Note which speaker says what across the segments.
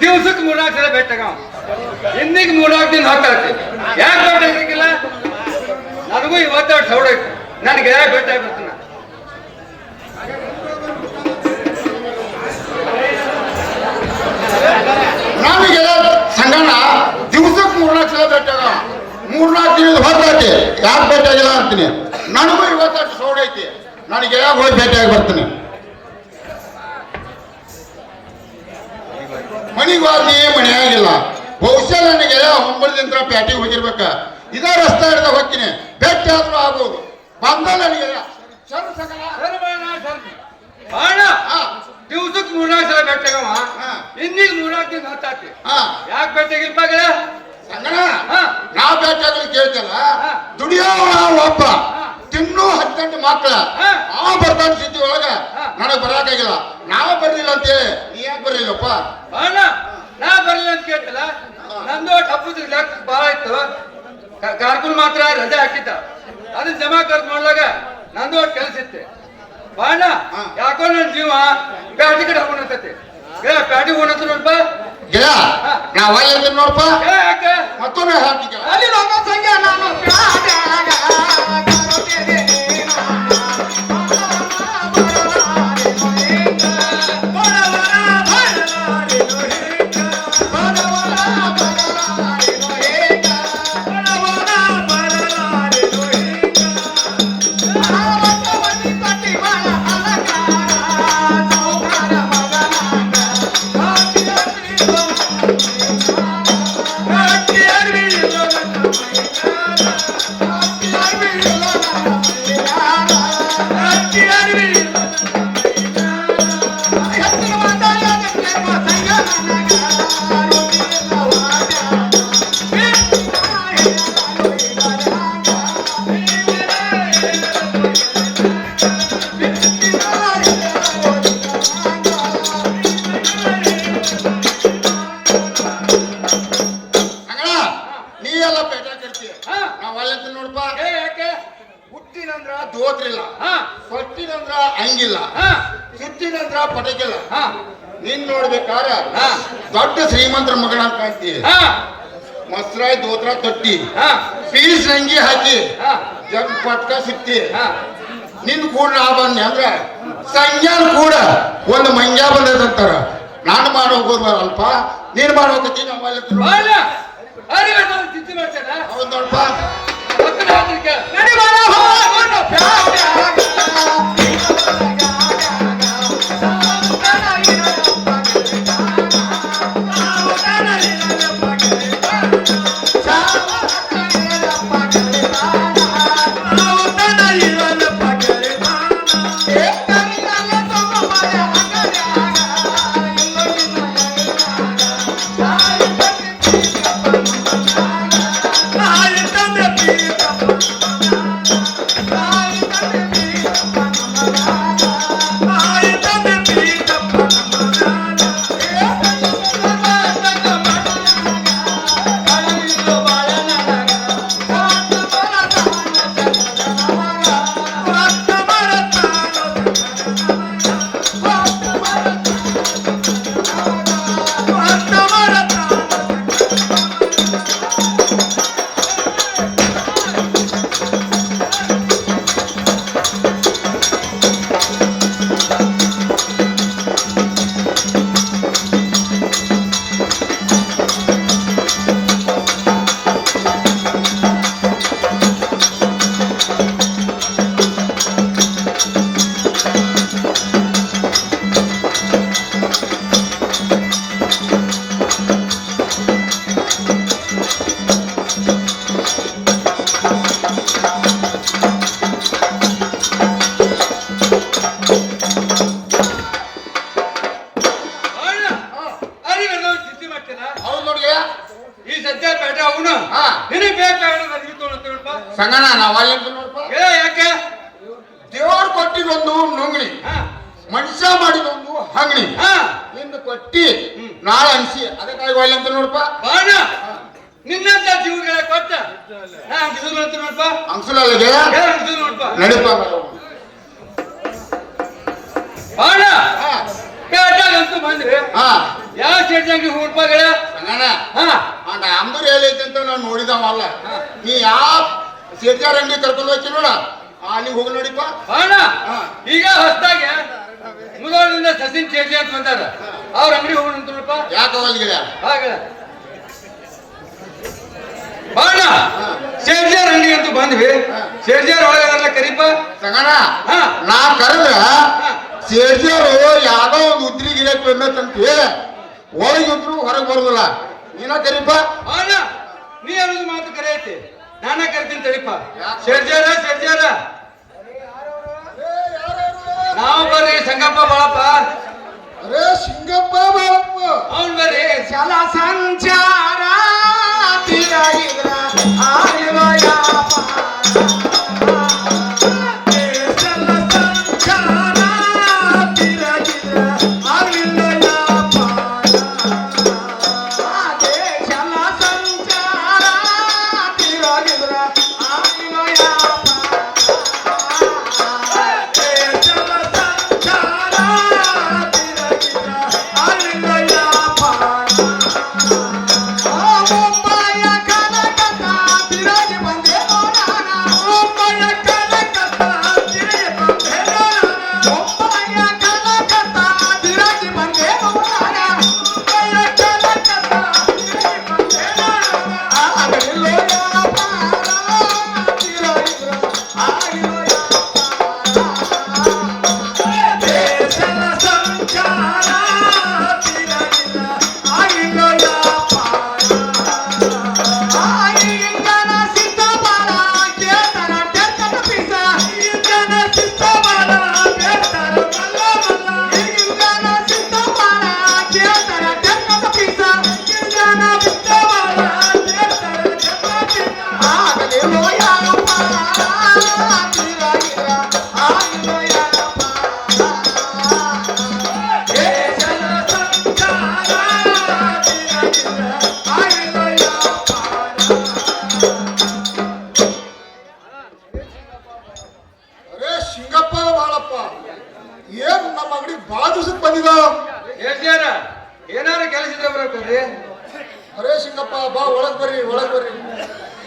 Speaker 1: ದಿವ್ಸಕ್ಕೆ 3-4 ಸಲ ಭೇಟಿಯಾಗ ಹಿಂದಿಗೆ 3-4 ದಿನ ಹೊತ್ತಾಗ್ತಿ ಯಾಕೆ ಭೇಟಿಯಾಗಿಲ್ಲ ನನಗೂ ಇವತ್ತು ಸೌಡ ಐತಿ ನನಗೆ ಯಾಕೆ ಭೇಟಿಯಾಗಿ ಬರ್ತಾನ
Speaker 2: ನಮಗೆಲ್ಲ ಸಂಗಣ್ಣ ದಿವ್ಸಕ್ಕೆ 3-4 ಸಲ ಭೇಟಿಯಾಗ 3-4 ದಿನದ ಹೊತ್ತೈತಿ ಯಾಕೆ ಭೇಟಿಯಾಗಿಲ್ಲ ಅಂತೀನಿ ನನಗೂ ಇವತ್ತು ಸೌಡ ಐತಿ ನನಗೆ ಯಾಕೆ ಹೋಗಿ ಭೇಟಿಯಾಗಿ ಬರ್ತೀನಿ ಮನೆಗೆ ಹೋಗಿ ಮನೆಯಾಗಿಲ್ಲ ಬಹುಶಃ ನನಗೆ ಹೊಂಬಳದಿಂದ ಪ್ಯಾಟಿಗೆ ಹೋಗಿರ್ಬೇಕ ಇದೇ ರಸ್ತೆ ಹಿಡ್ದ ಹೋಗ್ತೀನಿ ಭೇಟಿ ಆದ್ರೂ ಆಗ್ಬೋದು ಬಂದ ನನಗೆ
Speaker 1: ದಿವ್ಸಕ್ಕೆ 3-4 ಸಲ ಭೇಟಿಯಾಗವ ಹಿಂದಿಗೆ 3-4 ದಿನ ಹೊತ್ತಾಗ್ತಿ ಯಾಕೆ ಭೇಟಿಯಾಗಿರ್ಬಾಗ
Speaker 2: ಸಂಗಣ ನಾವು ಭೇಟಿಯಾಗಲು ಕೇಳ್ತಲ್ಲ ದುಡಿಯೋವ ಒಬ್ಬ ತಿನ್ನೂ 18 ಮಕ್ಕಳ ಆ ಬರ್ತಾನ ಸ್ಥಿತಿ ಒಳಗ ನನಗೆ ಬರಕಾಗಿಲ್ಲ ನಾವು ಬರ್ಲಿಲ್ಲ ಅಂತೇಳಿ ನೀ ಯಾಕೆ ಬರ್ಲಿಲ್ಲಪ್ಪ
Speaker 1: ನಾ ಬರ್ಲಿಲ್ಲ ಅಂತ ಕೇಳ್ತಲ್ಲ ನಂದು ಹಬ್ಬದ ಲೆಕ್ಕ ಭಾಳ ಇತ್ತು ಕಾರ್ಕುಲ್ ಮಾತ್ರ ರಜೆ ಹಾಕಿದ್ದ ಅದನ್ನ ಜಮಾ ಖರ್ಚು ಮಾಡ್ಲಾಗ ನಂದು ಒಟ್ಟು ಕೆಲಸ ಇತ್ತೆ ಬಾಣ ಯಾಕೋ ನನ್ನ ಜೀವ ಪ್ಯಾಟಿ ಕಡೆ ಹೋಗೋಣತೈತಿ ಪ್ಯಾಟಿ ಹೋಗೋಣಂತ ನೋಡ್ಪ
Speaker 2: ಗೆಳ ನಾವ್ ಅಲ್ಲಿ ನೋಡಪ್ಪ
Speaker 1: ಯಾಕೆ
Speaker 2: ಮತ್ತೊಮ್ಮೆ ಹಾಕಿ
Speaker 1: ಅಲ್ಲಿ ನಮ್ಮ ಸಂಖ್ಯೆ ನಾನು
Speaker 2: ಸೊಟ್ಟಿನಂದ್ರ ಹಂಗಿಲ್ಲ ಸುತ್ತಿನಂದ್ರ ಪಟಕಿಲ್ಲ ನೀನ್ ನೋಡ್ಬೇಕಾರ ದೊಡ್ಡ ಶ್ರೀಮಂತರ ಮಗನ ಅಂತ ಕಾಣ್ತಿ ಮಸ್ರಾಯ್ ದೋತ್ರ ತೊಟ್ಟಿ ಪೀಸ್ ಅಂಗಿ ಹಾಕಿ ಜಗ್ ಪಟ್ಕ ಸುತ್ತಿ ನಿನ್ ಕೂಡ ನಾ ಬನ್ನಿ ಅಂದ್ರ ಸಂಜ್ಞಾನ ಕೂಡ ಒಂದು ಮಂಗ್ಯ ಬಂದದಂತಾರ ನಾನು ಮಾಡೋ ಹೋಗೋದಲ್ಪ ನೀನ್ ಮಾಡೋಕತ್ತಿ ಹೌದ್ ನೋಡಪ್ಪ ಸಂಗಣ ನಾವ
Speaker 1: ಯಾಕೆ
Speaker 2: ದೇವ್ರ ಕೊಟ್ಟಿದೊಂದು ನುಂಗ್ಳಿ ಮನುಷ್ಯ ಮಾಡಿದೊಂದು ಹಂಗಣಿ ನಿಂದು ಕೊಟ್ಟಿ ನಾಳೆ ಅನ್ಸಿ ಅದಕ್ಕಾಗಿ ಒಳ್ಳೆ ಅಂತ ನೋಡಪ್ಪ
Speaker 1: ನಿನ್ನಂತ ಜೀವಗಳ ಕೊಟ್ಟ ಅಂತ ನೋಡಪ್ಪ
Speaker 2: ಅಂಶಲಲ್ಲ
Speaker 1: ನೋಡಪ್ಪ
Speaker 2: ನಡಿಪ
Speaker 1: ಬಾಣ ಪೇಟಾಗಂತೂ ಬಂದ್ರೆ ಯಾವ ಶೇರ್ಜಿ ಅಂಗಡಿ ಹೂಡ್ಪಾಗಳ
Speaker 2: ಸಂಗಣ್ಣ
Speaker 1: ಹಾ
Speaker 2: ಆ ಡಾಂಬರ್ ಎಲ್ಲೈತೆ ಅಂತ ನಾನು ನೋಡಿದವಲ್ಲ ನೀ ಯಾವ ಸೇರ್ಜಾರ್ ಅಂಗಡಿ ಕರ್ಕೊಂಡು ಹೋಗ್ತಿ ನೋಡ ಅಲ್ಲಿಗೆ ಹೋಗಿ ನೋಡಿಪ್ಪ
Speaker 1: ಅಣ್ಣ
Speaker 2: ಹಾ.
Speaker 1: ಈಗ ಹೊಸದಾಗಿ ಮುದೋಳದಿಂದ ಸಚಿನ್ ಶೇರ್ಜಿ ಅಂತ ಬಂದಾರ ಅವ್ರ ಅಂಗಡಿ ಹೋಗೋಣ ಅಂತಪ್ಪ
Speaker 2: ಯಾಕೆ ಹೋಗಲ್ಗಿಲ್ಲ
Speaker 1: ಹಾಗ ಬಾಣ ಶೇರ್ಜಾರ್ ಅಂಗಡಿ ಅಂತೂ ಬಂದ್ವಿ ಶೇರ್ಜಾರ್ ಒಳಗಲ್ಲ ಕರೀಪ
Speaker 2: ಸಂಗಣ್ಣ
Speaker 1: ಹಾ.
Speaker 2: ನಾ ಕರೆದ್ರ ಸೇರ್ಜಾರು ಯಾವ್ದೋ ಒಂದು ಉದ್ರಿ ಗಿರಕ್ ಬಂದಂತ ಒಳಗಿದ್ರು ಹೊರಗೆ ಬರುದಿಲ್ಲ ನೀನ ಕರೀಪ
Speaker 1: ಅಣ್ಣ ನೀ ಅನ್ನೋದು ಮಾತು ಕರೆ ಐತಿ ನಾನ ಕರಿತೀನಿ ತಡಿಪ ಶೇರ್ಜಾರ ನಾವು ಬರ್ರಿ ಸಂಗಪ್ಪ ಬಾಳಪ್ಪ
Speaker 2: ಅರೇ ಸಿಂಗಪ್ಪ ಬಾಳಪ್ಪ
Speaker 1: ಅವನ್ ಬರ್ರಿ
Speaker 2: ಚಲ ಸಂಚಾರ ತಿರಗಿದ್ರ ಆಗಿವ ಏನ್ ನಮ್ಮ ಅಂಗಡಿ ಬಾಳ ದಿವಸಕ್ಕೆ ಬಂದಿದ
Speaker 1: ಏನಾರು ಕೆಲಸ ಇದ್ರೆ ಬರಬೇಕ್ರಿ
Speaker 2: ಅರೇ ಸಿಂಗಪ್ಪ ಬಾ ಒಳಗ್ ಬರ್ರಿ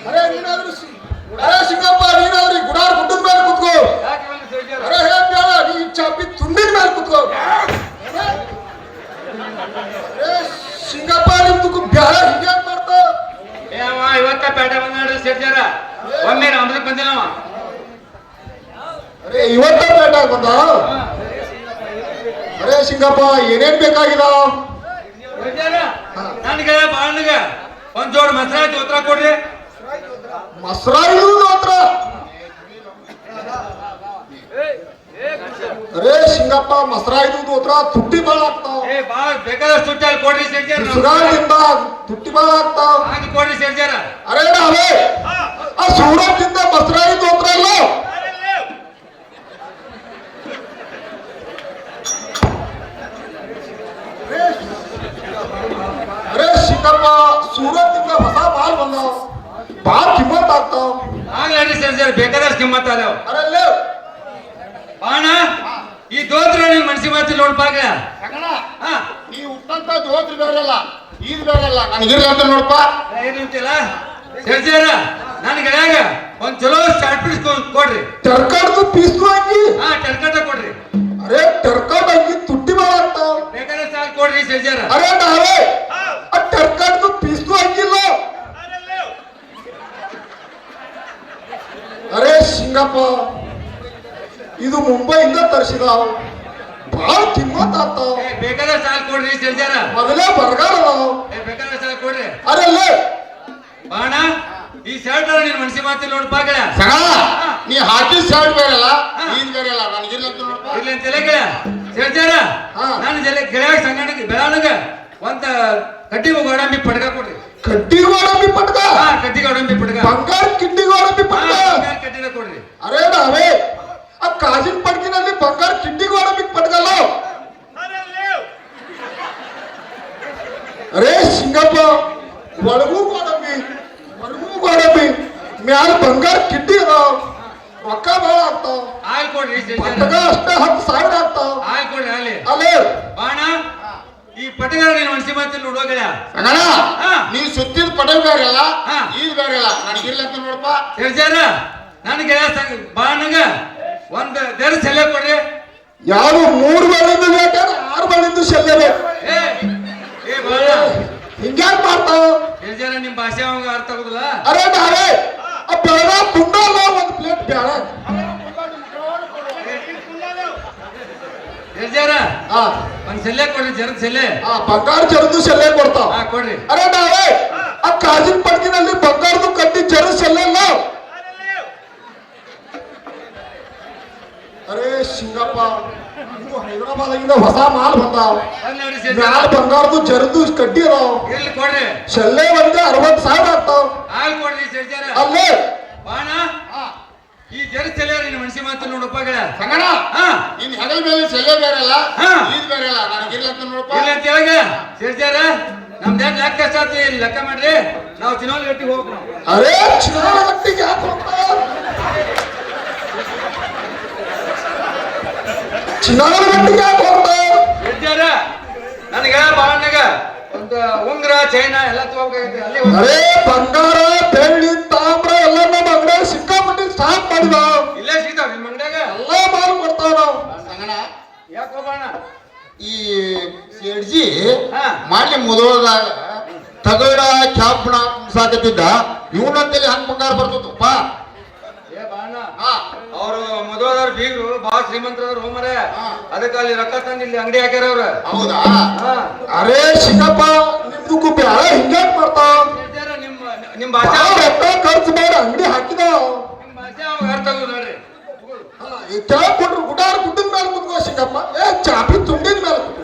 Speaker 2: ಅರೇ ನೀನಾದ್ರೂ ಅರೇ ಸಿಂಗಪ್ಪ ನೀನಾದ್ರೂ ಗುಡಾರ್ ಗುಡ್ಡದ ಮೇಲೆ ಕುತ್ಕೋ
Speaker 1: ಯಾಕೆ ಬಂದ್ರಿ ಶೇರ್ಜಾರ?
Speaker 2: ಅರೇ ಹೇಗ್ ಬೇಡ ನೀ ಚಾಪಿ ತುಂಡಿನ ಮೇಲೆ ಕುತ್ಕೋ ಅರೇ ಸಿಂಗಪ್ಪ ನಿಮ್ದಕ್ಕೂ ಬೇಡ ಹಿಂಗೆ ಮಾಡ್ತಾ
Speaker 1: ಇವತ್ತ ಪೇಟೆ ಬಂದ ನೋಡ್ರಿ ಶೇರ್ಜಾರ ಒಮ್ಮೆ ಅಮೃತಕ್ಕೆ ಬಂದಿಲ್ಲ ಅವ
Speaker 2: ಅರೇ ಇವತ್ತ ಪೇಟಾಗ ಬಂದ ಅರೇ ಸಿಂಗಪ್ಪ ಏನೇನ್ ಬೇಕಾಗಿದಾವ
Speaker 1: ನನ್ಗೆ ಬಾಳನ್ಗ ಒಂದ್ ಜೋಡ್ ಮಸರಾಯಿ ದೋತ್ರ ಕೊಡ್ರಿ
Speaker 2: ಮಸರಾಯಿ ದೋತ್ರ ಅರೇ ಸಿಂಗಪ್ಪ ಮಸರಾಯಿ ದೋತ್ರ ತುಟ್ಟಿ ಬಾಳ ಆಗ್ತಾವ
Speaker 1: ಬಾಳ ಬೇಕಾದಷ್ಟು ತುಟ್ಟಿ ಅಲ್ಲಿ ಕೊಡ್ರಿ ಶೇರ್ಜಾರ
Speaker 2: ಸುರಾದಿಂದ ತುಟ್ಟಿ ಬಾಳ ಆಗ್ತಾವ
Speaker 1: ಹಾಗೆ ಕೊಡ್ರಿ ಶೇರ್ಜಾರ
Speaker 2: ಅರೇ ನಾವೇ ಆ ಸೂರತ್ದಿಂದ ಮಸರಾಯಿ ದೋತ್ರ ಇಲ್ಲ ಅರೇ ಸಿಂಗಪ್ಪ ಸೂರತ್ದಿಂದ ಹೊಸ ಬಾಲ್ ಬಂದಾವ ಬಾಲ್ ಕಿಮ್ಮತ್ ಆಗ್ತಾವ
Speaker 1: ಆಗ್ಲಿ ಶೇರ್ಜಾರ ಬೇಕಾದಷ್ಟು ಕಿಮ್ಮತ್ ಅದಾವ
Speaker 2: ಅರಲ್ಲೇ
Speaker 1: ಬಾಣ ಈ ದೋತ್ರ ನಿನ್ ಮನ್ಸಿ ಮಾತಿ ನೋಡ್ಪಾಗ ಹಾ
Speaker 2: ನೀ ಉಟ್ಟಂತ ದೋತ್ರ ಬೇರೆಲ್ಲ ಇದು ಬೇರೆಲ್ಲ ನನಗಿರ್ಲಿ ಅಂತ ನೋಡಪ್ಪ
Speaker 1: ಏನಂತಿಲ್ಲ ಶೇರ್ಜಾರ ನನ್ ಗೆಳೆಯಾಗ ಒಂದ್ ಚಲೋ ಶಾರ್ಟ್ ಪೀಸ್ ಕೊಡ್ರಿ
Speaker 2: ಟರ್ಕಡ್ದು ಪೀಸ್ಕು ಹಾಕಿ
Speaker 1: ಹಾ ಟರ್ಕಟ ಕೊಡ್ರಿ
Speaker 2: ಅರೇ ಟರ್ಕಡ್ ಹಾಕಿ ತುಟ್ಟಿ ಬಾಳ ಆಗ್ತಾವ
Speaker 1: ಬೇಕಾದಷ್ಟು ಸಾಕು ಕೊಡ್ರಿ ಶೇರ್ಜಾರ
Speaker 2: ಅರೇ ನಾವೇ ಆ ಟರ್ಕಡ್ದು ಪೀಸ್ಕು ಹಾಕಿಲ್ಲ ಅರೇ ಸಿಂಗಪ್ಪ ಇದು ಮುಂಬೈಯಿಂದ ತರಿಸಿದಾವ ಬಹಳ ಕಿಮ್ಮತ್ ಆಗ್ತಾವ
Speaker 1: ಬೇಕಾದಷ್ಟು ಸಾಕು ಕೊಡ್ರಿ ಶೇರ್ಜಾರ
Speaker 2: ಮೊದಲೇ ಬರಗಾಲ ಅದಾವ
Speaker 1: ಬೇಕಾದಷ್ಟು ಸಾಕು ಕೊಡ್ರಿ
Speaker 2: ಅರಲ್ಲೇ
Speaker 1: ಬಾಣ ಈ ಶರ್ಟ್ ನಿನ್ ಮನ್ಸಿ ಮಾತಿ ನೋಡ್ಪಾಗ
Speaker 2: ಸಗಾ ನೀ ಹಾಕಿ ಶರ್ಟ್ ಬೇರೆಲ್ಲ ನೀನ್ ಬೇರೆಲ್ಲ ನನಗಿರ್ಲಿ ಅಂತ ನೋಡಪ್ಪ
Speaker 1: ಇರ್ಲಿ ಅಂತ ಗೆಳೆಯ ಶೇರ್ಜಾರ ನಾನು ಗೆಳೆಯಾಗ ಸಂಗಣಿಗೆ ಬೆಳವಣಿಗೆ ಒಂದ ಕಡ್ಡಿ ಗೋಡಂಬಿ ಪಡ್ಕ ಕೊಡ್ರಿ
Speaker 2: ಕಡ್ಡಿ ಗೋಡಂಬಿ ಪಟ್ಕ
Speaker 1: ಕಡ್ಡಿ ಗೋಡಂಬಿ ಪಡ್ಕ
Speaker 2: ಬಂಗಾರ ಕಿಡ್ಡಿ ಗೋಡಂಬಿ ಪಟ್ಕ
Speaker 1: ಕಡ್ಡಿನ ಕೊಡ್ರಿ
Speaker 2: ಅರೇ ನಾವೇ ಆ ಕಾಜಿನ ಪಡ್ಕಿನಲ್ಲಿ ಬಂಗಾರ ಕಿಡ್ಡಿ ಗೋಡಂಬಿ ಪಟ್ಕಲ್ಲ ಅರೇ ಸಿಂಗಪ್ಪ ಒಳಗೂ ಗೋಡಂಬಿ ಹೊರಗೂ ಗೋಡಂಬಿ ಮ್ಯಾಲ ಬಂಗಾರ ಕಿಡ್ಡಿ ಅದಾವ ರೊಕ್ಕ ಭಾಳ ಆಗ್ತಾವ
Speaker 1: ಆಯ್ ಕೊಡ್ರಿ
Speaker 2: ಪಟ್ಕ ಅಷ್ಟೇ 10,000 ಆಗ್ತಾವ
Speaker 1: ಆಯ್ ಕೊಡ್ರಿ ಅಲ್ಲಿ
Speaker 2: ಅಲ್ಲೇ
Speaker 1: ಬಾಣ ಈ ಪಟಗಾರ ನೀನು ಮನ್ಸಿ ಮಾತಿಲ್ಲ ನೋಡುವಾಗಲ
Speaker 2: ಸಂಗಣ
Speaker 1: ಹಾ.
Speaker 2: ನೀ ಸುತ್ತಿದ ಪಟೇಲ್ ಬೇರೆ ಅಲ್ಲ
Speaker 1: ಹಾ.
Speaker 2: ಈಗ ಬೇರೆ ಅಲ್ಲ ನನಗಿರ್ಲ ಅಂತ ನೋಡಪ್ಪ
Speaker 1: ಹೇಳ್ಜಾರ ನನಗೆ ಬಾಣಗ ಒಂದು ದೇರ ಸೆಲೆ ಕೊಡ್ರಿ.
Speaker 3: ಯಾರು 3 ಬಾಳಿಂದ ಬೇಕಾದ್ರೆ 6 ಬಾಳಿಂದ ಶಲ್ಯ ಬೇಕು.
Speaker 1: ಏ ಏ ಬಾಣ
Speaker 3: ಹಿಂಗ್ಯಾಕ್ ಮಾಡ್ತಾವ?
Speaker 1: ಹೇಳ್ಜಾರ ನಿಮ್ ಭಾಷೆ ಅವಂಗ ಅರ್ಥ ಆಗುದಿಲ್ಲ.
Speaker 3: ಅರೆ ನಾವೇ ಆ ಬೇಡ ಕುಂಡಲ್ಲ ಒಂದು ಪ್ಲೇಟ್ ಬೇಡ.
Speaker 1: ಹೇಳ್ಜಾರ
Speaker 3: ಹಾ
Speaker 1: ಒಂದ್ ಸೆಲೆ ಕೊಡ್ರಿ, ಜರದ ಸೆಲೆ.
Speaker 3: ಆ ಬಂಗಾರ ಜರದು ಶಲ್ಯ ಕೊಡ್ತಾವ.
Speaker 1: ಹಾ ಕೊಡ್ರಿ.
Speaker 3: ಅರೆ ನಾವೇ ಆ ಕಾಜಿನ ಪಡ್ಕಿನಲ್ಲಿ ಬಂಗಾರದು ಕಟ್ಟಿ ಜರ ಶಲ್ಯ ಇಲ್ಲ. ಅರೆ ಶಿಂಗಪ್ಪ ಇದು ಹೈದರಾಬಾದಿಂದ ಹೊಸ ಮಾಲ್ ಬಂದಾವ.
Speaker 1: ಅಲ್ಲಿ ನೋಡಿ
Speaker 3: ಮ್ಯಾಲ ಬಂಗಾರದು ಜರದು ಕಡ್ಡಿ ಅದಾವ.
Speaker 1: ಇಲ್ಲಿ ಕೊಡ್ರಿ.
Speaker 3: ಶಲ್ಯ ಒಂದೇ 60,000 ಆಗ್ತಾವ.
Speaker 1: ಹಾಲ್ ಕೊಡ್ರಿ ಹೇಳ್ಜಾರ.
Speaker 3: ಅಲ್ಲೇ
Speaker 1: ಬಾಣ ಈ ಜರ ಸೆಲೆ ನಿನ್ನ ಮನ್ಸಿ ಮಾತು ನೋಡಪ್ಪಗಳ.
Speaker 2: ಸಂಗಣ
Speaker 1: ಹಾ
Speaker 2: ನಿನ್ ಹೆಗಲ ಮೇಲೆ ಸೆಲೆ ಬೇರೆ ಅಲ್ಲ
Speaker 1: ಹಾ.
Speaker 2: ಈಗ ಬೇರೆ ಅಲ್ಲ ನನಗಿರ್ಲ ಅಂತ ನೋಡಪ್ಪ
Speaker 1: ಇಲ್ಲ ಅಂತ ಹೇಳಗ ಹೇಳ್ಜಾರ ನಮ್ದೇನ್ ಲೆಕ್ಕ ಎಷ್ಟಾತಿ ಲೆಕ್ಕ ಮಾಡ್ರಿ. ನಾವು ಚಿನ್ನೋಲ್ ಗಟ್ಟಿಗೆ ಹೋಗ್ಬೇಕು ನಾವು.
Speaker 3: ಅರೆ ಚಿನ್ನದ ಗಟ್ಟಿಗೆ ಯಾಕೆ ಹೋಗ್ತಾವ? ಚಿನ್ನದ ಗಟ್ಟಿಗೆ ಯಾಕೆ ಹೋಗ್ತಾವ?
Speaker 1: ಹೇಳ್ಜಾರ ನನಗ ಬಾಣಗ ಒಂದು ಉಂಗ್ರ ಚೈನಾ ಎಲ್ಲ ತಗೋಬೇಕಾಗೈತಿ. ಅಲ್ಲಿ ಹೋಗ್-
Speaker 3: ಅರೆ ಬಂಗಾರ ಬೆಳ್ಳಿ ತಾಮ್ರ ಎಲ್ಲ ನಮ್ಮ ಅಂಗಡಿಯಾಗ ಸಿಕ್ಕಾಪಟ್ಟಿ ಸ್ಟಾಕ್ ಮಾಡಿದಾವ.
Speaker 1: ಇಲ್ಲೇ ಸಿಗ್ತಾವ ನಿಮ್ ಅಂಗಡ್ಯಾಗ.
Speaker 3: ಎಲ್ಲ ಮಾಲ್ ಕೊಡ್ತಾವ ನಾವು.
Speaker 2: ಸಂಗಣ
Speaker 1: ಯಾಕೋ ಬಾಣ
Speaker 2: ಈ ಸೇಡ್ಜಿ
Speaker 1: ಹಾ.
Speaker 2: ಮಾಡ್ಲಿ ಮುದೋಳದಾಗ ತಗಡ ಕ್ಯಾಪ್ಣ ಸಾಕತ್ತಿದ್ದ ಇವನಂತೇಳಿ ಹಂಗ್ ಬಂಗಾರ ಬರ್ತದಪ್ಪ
Speaker 1: ಏ ಬಾಣ
Speaker 2: ಹಾ
Speaker 1: ಅವರು ಮೊದಲದವ್ರ ಬೀಗರು ಬಾಳ ಶ್ರೀಮಂತರವ್ರು ಹೋಮರ.
Speaker 2: ಹಾ.
Speaker 1: ಅದಕ್ಕೆ ಅಲ್ಲಿ ರೊಕ್ಕ ತಂದು ಇಲ್ಲಿ ಅಂಗಡಿ ಹಾಕ್ಯಾರ ಅವ್ರ.
Speaker 2: ಹೌದಾ
Speaker 1: ಹಾ
Speaker 3: ಅರೆ ಶಿಕಪ್ಪ ನಿಮ್ದಕ್ಕೂ ಬ್ಯಾಳ ಹಿಂಗ್ಯಾಕ್ ಮಾಡ್ತಾವ?
Speaker 1: ಹೇಳ್ಜಾರ ನಿಮ್ ಭಾಷೆ
Speaker 3: ಭಾಳ ರೊಕ್ಕ ಖರ್ಚು ಮಾಡಿ ಅಂಗಡಿ ಹಾಕಿದಾವ.
Speaker 1: ನಿಮ್ ಭಾಷೆ ಅವಾಗ ಅರ್ಥ ಆಗುದು ನೋಡ್ರಿ.
Speaker 3: ಕೆಳಗ್ ಕೊಟ್ರು ಗುಡಾರ ಗುಡ್ಡದ ಮೇಲೆ ಕುತ್ಕೋ ಶಿಕಪ್ಪ. ಏ ಚಾಪಿ ತುಂಡಿದ ಮೇಲೆ ಕುತ್ಕೋ.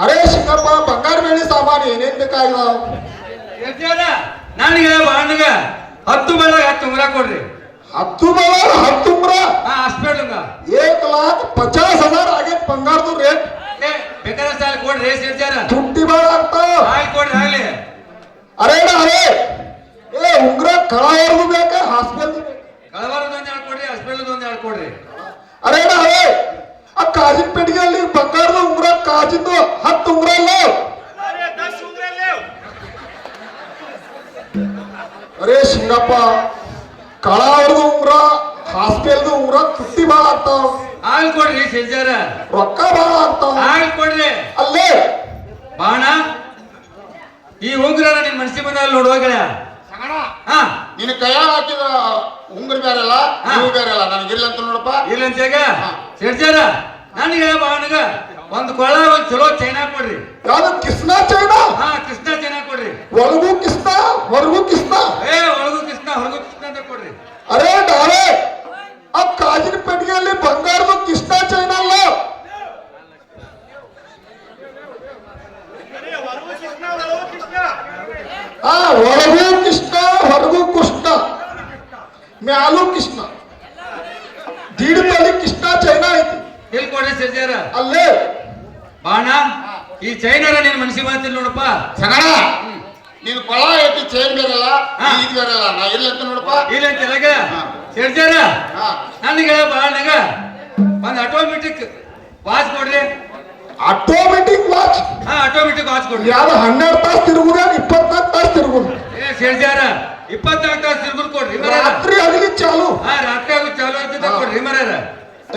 Speaker 3: ಅರೆ ಶಿಕಪ್ಪ ಬಂಗಾರ ಬೆಳ್ಳಿ ಸಾಮಾನು ಏನೇನ್ ಬೇಕಾಗಿದಾವ?
Speaker 1: ಹೇಳ್ಜಾರ ನನಗೆ ಬಾಣಗ 10 ಬೆಳಗ್ಗೆ 10 ಉಂಗ್ರ ಕೊಡ್ರಿ.
Speaker 3: 10 ಬೆಳ 10 ಉಂಗ್ರ
Speaker 1: ಹಾ ಹಾಸ್ಪಿಟಲ್
Speaker 3: 1,50,000 ಆಗೈತ್ ಬಂಗಾರದು ರೇಟ್.
Speaker 1: ಏ ಬೇಕಾದ್ರೆ ಸಾಲ ಕೊಡ್ರಿ ಹೇಳ್ಜಾರ.
Speaker 3: ತುಟ್ಟಿ ಬಾಳ ಆಗ್ತಾವ.
Speaker 1: ಹಾಲ್ ಕೊಡ್ರಿ ಆಗ್ಲಿ.
Speaker 3: ಅರೆ ಅರೆ ಏ ಉಂಗ್ರ ಕಳ ಹೊರದು ಬೇಕಾ ಹಾಸ್ಪಿಟಲ್?
Speaker 1: ಕಳವಾರದ ಒಂದ್ ಎರಡು ಕೊಡ್ರಿ, ಹಾಸ್ಪಿಟಲ್ ಒಂದ್ ಎರಡು ಕೊಡ್ರಿ.
Speaker 3: ಅರೆ ಅರೆ ಆ ಕಾಜಿನ ಪೆಟ್ಟಿಗೆಯಲ್ಲಿ ಬಂಗಾರದ ಉಂಗ್ರ ಕಾಜಿಂದು 10 ಉಂಗ್ರ ಅಲ್ಲ. ಅರೆ ಶಿಂಗಪ್ಪ ಕಳ ಹೊರದು ಉಂಗ್ರ ಹಾಸ್ಪಿಟಲ್ದು ಉಂಗ್ರ ತುಟ್ಟಿ ಬಾಳ ಆಗ್ತಾವ.
Speaker 1: ಹಾಲ್ ಕೊಡ್ರಿ ಹೇಳ್ಜಾರ.
Speaker 3: ರೊಕ್ಕ ಬಾಳ ಆಗ್ತಾವ.
Speaker 1: ಹಾಲ್ ಕೊಡ್ರಿ.
Speaker 3: ಅಲ್ಲೇ
Speaker 1: ಬಾಣ ಈ ಉಂಗ್ರ ನಿನ್ ಮನ್ಸಿ ಬಂದಾಗ ನೋಡುವಾಗಲ.
Speaker 2: ಸಂಗಣ
Speaker 1: ಹಾ
Speaker 2: ನಿನ್ನ ಕೈಯಾಗ ಹಾಕಿದ ಉಂಗ್ರ ಬೇರೆ ಅಲ್ಲ
Speaker 1: ಹಾ.
Speaker 2: ನೀವು ಬೇರೆ ಅಲ್ಲ ನನಗಿರ್ಲ ಅಂತ ನೋಡಪ್ಪ
Speaker 1: ಇಲ್ಲ ಅಂತೇಗ ಹೇಳ್ಜಾರ ನನಗೆ ಬಾಣಗ ಒಂದು ಕೊಳ್ಳ ಒಂದ್ ಚಲೋ ಚೈನಾ ಕೊಡ್ರಿ.
Speaker 3: ಯಾವ್ದು ಕೃಷ್ಣ ಚೈನಾ?
Speaker 1: ಹಾ ಕೃಷ್ಣ ಚೈನಾ ಕೊಡ್ರಿ.
Speaker 3: ಒಳಗೂ ಕೃಷ್ಣ ಹೊರಗೂ ಕೃಷ್ಣ.
Speaker 1: ಏ ಒಳಗೂ ಕೃಷ್ಣ ಹೊರಗೂ ಕೃಷ್ಣ ಅಂತ ಕೊಡ್ರಿ.
Speaker 3: ಅರೆ ಡಾರೆ ಆ ಕಾಜಿನ ಪೆಟ್ಟಿಗೆಯಲ್ಲಿ ಬಂಗಾರದ ಕೃಷ್ಣ ಚೈನಾ ಅಲ್ಲ. ಆ ಒಳಗೂ ಕೃಷ್ಣ ಹೊರಗೂ ಕೃಷ್ಣ ಮ್ಯಾಲೂ ಕೃಷ್ಣ ದೀಡದಲ್ಲಿ ಕೃಷ್ಣ ಚೈನಾ ಐತಿ.
Speaker 1: ಎಲ್ಲಿ ಕೊಡ್ರಿ ಹೇಳ್ಜಾರ.
Speaker 3: ಅಲ್ಲೇ
Speaker 1: ಬಾಣ ಈ ಚೈನಾರ ನಿನ್ ಮನ್ಸಿ ಮಾತಿಲ್ಲ ನೋಡಪ್ಪ.
Speaker 2: ಸಂಗಣ ನೀನು ಕೊಳ ಐತಿ ಚೇನ್ ಬೇರೆ ಅಲ್ಲ
Speaker 1: ಹಾ.
Speaker 2: ಈಗ ಬೇರೆ ಅಲ್ಲ ನಾ ಇಲ್ಲ ಅಂತ ನೋಡಪ್ಪ
Speaker 1: ಇಲ್ಲ ಅಂತೇಗ ಹೇಳ್ಜಾರ
Speaker 2: ಹಾ.
Speaker 1: ನನಗೆ ಬಾಣಗ ಒಂದ್ ಆಟೋಮೆಟಿಕ್ ವಾಚ್ ಕೊಡ್ರಿ.
Speaker 3: Automatic watch.
Speaker 1: ಹಾ ಆಟೋಮೆಟಿಕ್ ವಾಚ್ ಕೊಡ್ರಿ.
Speaker 3: ಯಾವ್ದು 12 ತಾಸು ತಿರುಗುದ 24 ತಾಸು ತಿರುಗುದು?
Speaker 1: ಏ ಹೇಳ್ಜಾರ 24 ತಾಸು ತಿರ್ಗುರ್ ಕೊಡ್ರಿ ಮರ್ಯಾರ.
Speaker 3: ರಾತ್ರಿ ಅಲ್ಲಿಗೆ ಚಾಲು.
Speaker 1: ಹಾ ರಾತ್ರಿ ಆಗು ಚಾಲು ಆಗ್ತದ ಕೊಡ್ರಿ ಮರ್ಯಾರ.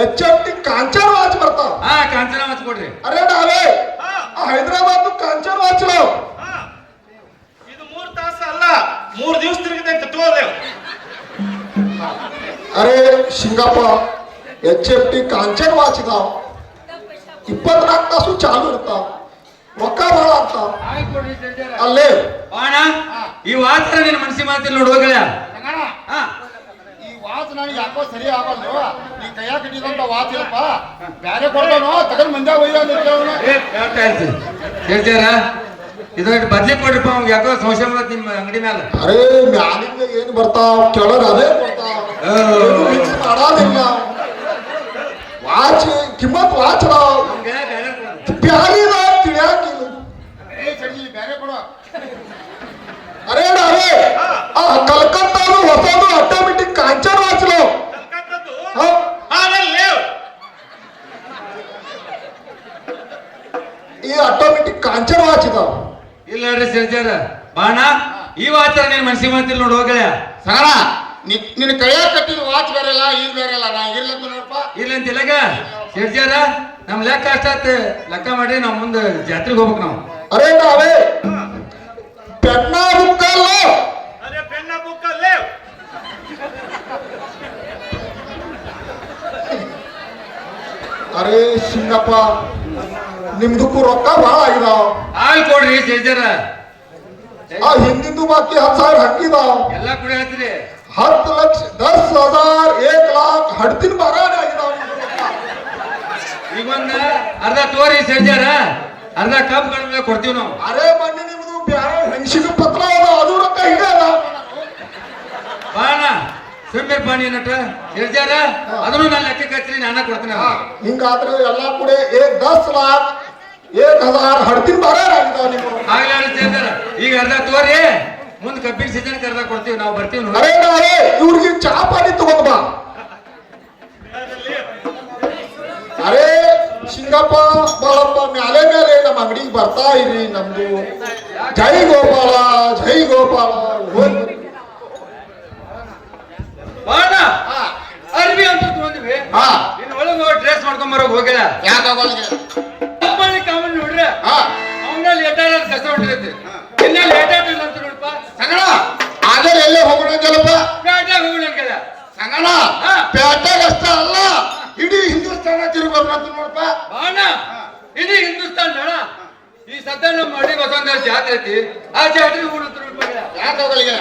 Speaker 3: HMT ಕಾಂಚನ್ ವಾಚ್ ಬರ್ತಾವ.
Speaker 1: ಹಾ ಕಾಂಚನ ವಾಚ್ ಕೊಡ್ರಿ.
Speaker 3: ಅರೆ ನಾವೇ ಆ ಹೈದರಾಬಾದ್ ಕಾಂಚನ್ ವಾಚ್ ನಾವು
Speaker 4: ಇದು 3 ತಾಸು ಅಲ್ಲ 3 ದಿವಸ ತಿರುಗತೈತೆ ತಗೋದೇವ್.
Speaker 3: ಅರೆ ಶಿಂಗಪ್ಪ HMT ಕಾಂಚನ್ ವಾಚ್ ಇದಾವ 24 ತಾಸು ಚಾಲು ಇರ್ತಾವ. ರೊಕ್ಕ ಭಾಳ ಆಗ್ತಾವ.
Speaker 1: ಹಾಲ್ ಕೊಡ್ರಿ ಹೇಳ್ಜಾರ.
Speaker 3: ಅಲ್ಲೇ
Speaker 1: ಬಾಣ ಈ ವಾಚ್ ನಿನ್ ಮನ್ಸಿ ಮಾತಿಲ್ಲ ನೋಡುವಾಗಲ.
Speaker 2: ಸಂಗಣ
Speaker 1: ಹಾ
Speaker 2: ಈ ವಾಚ್ ನನಗೆ ಯಾಕೋ ಸರಿ ಆಗಲ್ದು ನೀ ಕೈಯಾಗ ಕಟ್ಟಿದಂತ ವಾಚ್ ಇಲ್ಲಪ್ಪ ಬ್ಯಾರೆ ಕೊಡ್ತಾನೋ ತಗೊಂಡ್ ಮಂದ್ಯಾಗ ಒಯ್ದ
Speaker 1: ಏ ಹೇಳ್ತಾ ಇರ್ತೀನಿ ಹೇಳ್ಜಾರ. ಇದ್ರಾಗ ಬದ್ಲಿ ಕೊಡ್ರಿಪ್ಪ ಅವ್ಗೆ ಯಾಕೋ ಸಂಶಯ ಬರ್ತೈತಿ ನಿಮ್ಮ ಅಂಗಡಿ ಮೇಲೆ.
Speaker 3: ಅರೆ ಮ್ಯಾಲಿಂದ ಏನ್ ಬರ್ತಾವ ಕೆಳಗ ಅದೇ ಬರ್ತಾವ. ಮಿಕ್ಸ್ ಮಾಡೋದಿಲ್ಲ. ವಾಚ್ ಕಿಮ್ಮತ್ ವಾಚ್ ಅದಾವ.
Speaker 1: ನಮ್ಗೆ ಬೇರೆ ಕೊಡ್ರಿ.
Speaker 3: ಬ್ಯಾರಿದ ತಿಳಿಯಾಕಿಲ್ಲ.
Speaker 2: ಏ ಸರಿ ಬ್ಯಾರೆ ಕೊಡು
Speaker 3: ಅರೆ ಅರೆ ಆ ಕಲ್ಕತ್ತಾದು ಹೊಸದು ಆಟೋಮೆಟಿಕ್ ಕಾಂಚನ್ ವಾಚ್ ನಾವು.
Speaker 4: ಕಲ್ಕತ್ತದ್ದು
Speaker 3: ಹಾ
Speaker 4: ಹಾಲಲ್ಲಿ
Speaker 3: ಈ ಆಟೋಮೆಟಿಕ್ ಕಾಂಚನ ವಾಚ್ ಇದಾವ.
Speaker 1: ಇಲ್ಲ ನೋಡ್ರಿ ಸರ್ಜಾರ ಬಾಣ ಈ ವಾಚ ನೀನ್ ಮನ್ಸಿಗೆ ಮಾಡ್ತಿಲ್ಲ ನೋಡಿ ಹೋಗಲ
Speaker 2: ಸಗಣ ನಿನ್ನ ಕೈಯಾಗ ಕಟ್ಟಿದ ವಾಚ್ ಬೇರೆಲ್ಲ ಈಗ ಬೇರೆಲ್ಲ ನಾ ಇರ್ಲಂತ ನೋಡಪ್ಪ.
Speaker 1: ಇಲ್ಲ ಅಂತಿಲ್ಲಗ ಸರ್ಜಾರ ನಮ್ ಲೆಕ್ಕ ಅಷ್ಟಾತ್ ಲೆಕ್ಕ ಮಾಡಿ ನಾವ್ ಮುಂದೆ ಜಾತ್ರೆಗೆ ಹೋಗ್ಬೇಕು ನಾವು.
Speaker 3: ಅರೆ ನಾವೇ ಪೆನ್ನ ಬುಕ್ಕಲ್ಲ.
Speaker 4: ಅರೆ ಪೆನ್ನ ಬುಕ್ಕಲ್ಲೇ
Speaker 3: ಅರೆ ಸಿಂಗಪ್ಪ ನಿಮ್ದಕ್ಕೂ ರೊಕ್ಕ ಭಾಳ ಆಗಿದಾವ.
Speaker 1: ಹಾಲ್ ಕೊಡ್ರಿ ಸರ್ಜಾರ
Speaker 3: ಆ ಹಿಂದಿಂದು ಬಾಕಿ 10,000 ಹಂಗಿದಾವ.
Speaker 1: ಎಲ್ಲಾ ಕೂಡ ಹೇಳ್ತೀರಿ
Speaker 3: 10 ಲಕ್ಷ 10,000 1 लाख ಹಡ್ತಿನ ಬರಾನೆ ಆಗಿದಾವ.
Speaker 1: ಈಗ ಒಂದ ಅರ್ಧ ತೋರಿ ಸರ್ಜಾರ ಅರ್ಧ ಕಪ್ ಗಳ ಕೊಡ್ತೀವಿ ನಾವು.
Speaker 3: ಅರೆ ಮೊನ್ನೆ ನಿಮ್ದು ಬ್ಯಾರೆ ಹೆಂಗಸಿನ ಪತ್ರ ಅದ ಅದು ರೊಕ್ಕ ಹಿಂಗ ಅದ.
Speaker 1: ಬಾಣ ಸುಮ್ಮನೆ ಪಾಣಿ ನಟ ಸರ್ಜಾರ ಅದನ್ನು ನಾನು ಲೆಕ್ಕ ಹಚ್ಚಿರಿ ನಾನ ಕೊಡ್ತೀನಿ.
Speaker 3: ಹಿಂಗಾದ್ರೆ ಎಲ್ಲಾ ಕೂಡ 10 लाख 1,000 ಹಡ್ತಿನ ಬರಾನೆ ಆಗಿದಾವ ನಿಮ್ದು.
Speaker 1: ಆಗ್ಲೇ ಸರ್ಜಾರ ಈಗ ಅರ್ಧ ತೋರಿ ಮುಂದ್ ಕಬ್ಬಿನ ಸೀಸನ್ ಅರ್ಧ ಕೊಡ್ತೀವಿ ನಾವು ಬರ್ತೀವಿ ನೋಡಿ.
Speaker 3: ಅರೆ ನಾವೇ ಇವ್ರಿಗೆ ಚಾ ಪಾನಿ ತಗೊಂಡ್ ಬಾ. ಅರೆ ಸಿಂಗಪ್ಪ ಬಾಳಪ್ಪ ಮ್ಯಾಲೆ ಮ್ಯಾಲೆ ನಮ್ಮ ಅಂಗಡಿಗೆ ಬರ್ತಾ ಇರಿ. ನಮ್ದು ಜೈ ಗೋಪಾಲ ಜೈ ಗೋಪಾಲ.
Speaker 1: ಬಾಣ ಅರ್ಬಿ ಅಂತ ತಗೊಂಡ್ವಿ
Speaker 2: ಹಾ
Speaker 1: ಇನ್ ಒಳಗ ಡ್ರೆಸ್ ಮಾಡ್ಕೊಂಡ್ ಬರೋಕ್ ಹೋಗಿಲ್ಲ.
Speaker 2: ಯಾಕೆ ಆಗೋಲ್ಗೆ?
Speaker 1: ಅಪ್ಪನಿ ಕಾಮನ್ ನೋಡ್ರಿ
Speaker 2: ಹಾ
Speaker 1: ಅವನ ಲೇಟಾರ ಕಸ ಹೊಂಟಿರೈತಿ ಇನ್ನ ಲೇಟಾಟ ಇಲ್ಲ ಅಂತ ನೋಡಪ್ಪ.
Speaker 2: ಸಂಗಣ ಅದೇ ಎಲ್ಲೇ ಹೋಗೋಣ ಅಂದಲ್ಲಪ್ಪ.
Speaker 1: ಪೇಟೆಗೆ ಹೋಗೋಣ ಅಂಕಲ್ಲ
Speaker 2: ಸಂಗಣ
Speaker 1: ಹಾ.
Speaker 2: ಪೇಟೆಗೆ ಅಷ್ಟೇ ಅಲ್ಲ ಇಡೀ ಹಿಂದೂಸ್ತಾನ ತಿರುಗೋಣ ಅಂತ ನೋಡಪ್ಪ.
Speaker 1: ಬಾಣ ಇಡೀ ಹಿಂದೂಸ್ತಾನ್ ನೋಡ ಈ ಸದ್ದ ನಮ್ಮ ಮಡಿ ಬಸವನ ಜಾತ್ರೆ ಐತಿ ಆ ಜಾತ್ರೆಗೆ ಹೋಗೋಣ ಅಂತ ನೋಡ್ಪ.
Speaker 2: ಯಾಕೆ ಹೋಗಲಿಗೆ?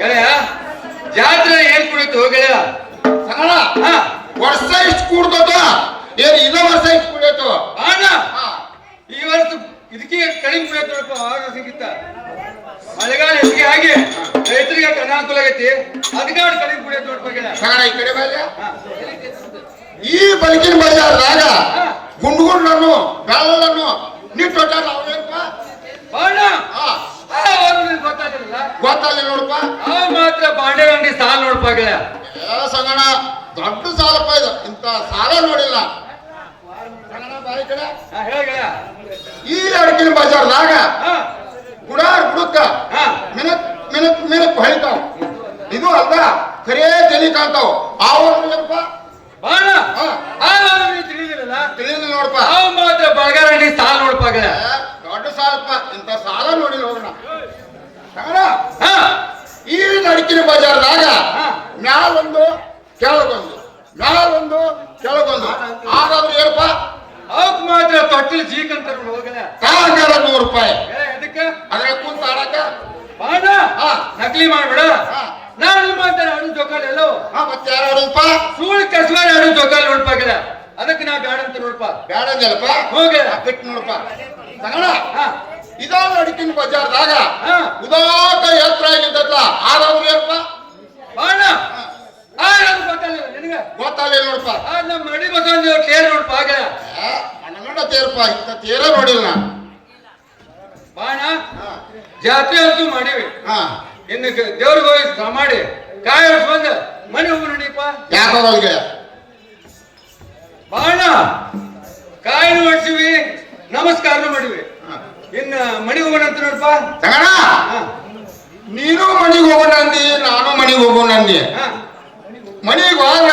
Speaker 1: ಗೆಳೆಯ ಜಾತ್ರೆ ಏನ್ ಕುಡಿತು ಗೆಳೆಯ?
Speaker 2: ಸಂಗಣ
Speaker 1: ಹಾ
Speaker 2: ವರ್ಷ ಇಷ್ಟು ಕೂಡ್ತದ ಏನ್ ಇದ ವರ್ಷ ಇಷ್ಟು ಕುಡಿಯತ್ತು?
Speaker 1: ಬಾಣ ಈ ವರ್ಷ ಇದಕ್ಕೆ ಕಡಿಮೆ ಕುಡಿಯತ್ ನೋಡಪ್ಪ. ಆಗ ಸಿಗಿತ್ತ ಮಳೆಗಾಲ ಹೆಚ್ಚಿಗೆ ಆಗಿ ರೈತರಿಗೆ ಅನಾನುಕೂಲ ಆಗೈತಿ ಅದಕ್ಕೆ ಅವ್ರು ಕಡಿಮೆ ಕುಡಿಯತ್ ನೋಡಪ್ಪ ಗೆಳೆಯ.
Speaker 2: ಸಂಗಣ ಈ ಕಡೆ ಬಾಲ್ಯ
Speaker 1: ಹಾ.
Speaker 2: ಈ ಬಲ್ಕಿನ ಬಜಾರ್ದಾಗ ಗುಂಡುಗುಂಡನ್ನು ಬೆಳ್ಳನ್ನು ನಿಟ್ಟೊಟ್ಟ ನಾವೇನಪ್ಪ
Speaker 1: ಬಾಣ
Speaker 2: ಹಾ
Speaker 1: ಗೊತ್ತಾಗಿಲ್ಲ
Speaker 2: ಗೊತ್ತಲ್ಲ ನೋಡಪ್ಪ.
Speaker 1: ಆ ಮಾತ್ರ ಬಾಂಡೆ ಅಂಗಡಿ ಸಾಲ ನೋಡಪ್ಪ ಗೆಳೆಯ.
Speaker 2: ಸಂಗಣ ದೊಡ್ಡ ಸಾಲಪ್ಪ ಇದು, ಇಂತ ಸಾಲ ನೋಡಿಲ್ಲ. ಸಂಗಣ ಬಾಯಿ ಕಡೆ
Speaker 1: ಹೇಳ ಗೆಳೆಯ.
Speaker 2: ಈ ಅಡಕಿನ ಬಜಾರ್ದಾಗ
Speaker 1: ಹಾ
Speaker 2: ಗುಡಾರ್ ಗುಡಕ್ಕ
Speaker 1: ಹಾ
Speaker 2: ಮಿನಕ್ ಮಿನಕ್ ಮಿನಕ್ ಹೊಳಿತಾವ. ಇದು ಅಲ್ದ ಖರೇ ತಲಿ ಕಾಣ್ತಾವ. ಏನಪ್ಪ
Speaker 1: ಬಾಣ
Speaker 2: ಹಾ
Speaker 1: ನೀವು ತಿಳಿದಿರಲ್ಲ
Speaker 2: ತಿಳಿದಿಲ್ಲ ನೋಡಪ್ಪ.
Speaker 1: ಆ ಮಾತ್ರ ಬಳಗಾರ ಅಂಗಡಿ ಸಾಲ ನೋಡಪ್ಪ ಗೆಳೆಯ.
Speaker 2: ದೊಡ್ಡ ಸಾಲಪ್ಪ, ಇಂತ ಸಾಲ ನೋಡಿಲ್ಲ ಹೋಗೋಣ. ಸಂಗಣ
Speaker 1: ಹಾ
Speaker 2: ಈ ನಡಕಿನ ಬಜಾರ್ದಾಗ
Speaker 1: ಹಾ.
Speaker 2: ಮ್ಯಾಲೊಂದು ಕೆಳಗೊಂದು ಮ್ಯಾಲೊಂದು ಕೆಳಗೊಂದು ಹಾಗಾದ್ರೆ ಏನಪ್ಪ
Speaker 1: ಅವಕ್ ಮಾತ್ರ ತೊಟ್ಟಲು ಜೀಕ್ ಅಂತ ಹೋಗಲ್ಲ.
Speaker 2: ಕಾಲ 100 ರೂಪಾಯಿ
Speaker 1: ಅದಕ್ಕೆ
Speaker 2: ಅದ್ರ ಕುಂತ ಆಡಕ.
Speaker 1: ಬಾಣ
Speaker 2: ಹಾ.
Speaker 1: ನಕಲಿ ಮಾಡ್ಬೇಡ.
Speaker 2: ಹಾ.
Speaker 1: ನಾನು ಮಾತಾಡ ಆಡು ಜೋಕಾಲ ಎಲ್ಲೋ
Speaker 2: ಮತ್ತೆ ಯಾರಪ್ಪ
Speaker 1: ಸೂಳ್ ಕಸ್ವಾರ ಆಡು ಜೋಕಾಲ ನೋಡ್ಪ ಗೆಳೆಯ. ಅದಕ್ಕೆ ನಾ ಬ್ಯಾಡ ಅಂತ ನೋಡ್ಪ.
Speaker 2: ಬೇಡ ಅಂದಲ್ಲಪ್ಪ
Speaker 1: ಹೋಗೆ
Speaker 2: ಬಿಟ್ಟು ನೋಡಪ್ಪ. ಸಂಗಣ
Speaker 1: ಹಾ
Speaker 2: ಇದಾವ ನಡಕಿನ ಬಜಾರ್ದಾಗ
Speaker 1: ಹಾ.
Speaker 2: ಉದಾಕ ಎತ್ತರ ಆಗಿದ್ದಲ್ಲ ಹಾಗಾದ್ರೆ ಏನಪ್ಪ
Speaker 1: ಬಾಣ ಅದು ಗೊತ್ತಲ್ಲ ನಿನಗ.
Speaker 2: ಗೊತ್ತಲ್ಲ ನೋಡಪ್ಪ.
Speaker 1: ನಮ್ಮ ಮಡಿ ಬಸವನ ಕೇರ್ ನೋಡ್ಪ ಗೆಳೆಯ.
Speaker 2: ಮನಗಂಡ ತೇರಪ್ಪ, ಇಂಥ ತೇರ ನೋಡಿಲ್ಲ ನಾ.
Speaker 1: ಬಾಣ ಜಾತ್ರೆ ಅಂತೂ ಮಾಡಿವಿ.
Speaker 2: ಹಾ
Speaker 1: ಇನ್ನು ದೇವ್ರಿಗೆ ಹೋಗಿ ಮಾಡಿ ಕಾಯಿ ಬಂದ ಮನೆ ಹೋಗು ನಡಿಯಪ್ಪ.
Speaker 2: ಯಾಕೆ ಹೋಗಲ್ಗೆ?
Speaker 1: ಬಾಣ ಕಾಯಿನೂ ಹೊಡ್ಸಿವಿ ನಮಸ್ಕಾರನು ಮಾಡಿವಿ. ಇನ್ನ ಮನೆಗೆ ಹೋಗೋಣ ಅಂತ ನೋಡಪ್ಪ.
Speaker 2: ಸಂಗಣ
Speaker 1: ಹಾ
Speaker 2: ನೀನು ಮನೆಗೆ ಹೋಗೋಣ ಅಂದಿ, ನಾನು ಮನೆಗೆ ಹೋಗೋಣ ಅಂದಿ.
Speaker 1: ಹಾ
Speaker 2: ಮನೆಗೆ ಹೋಗ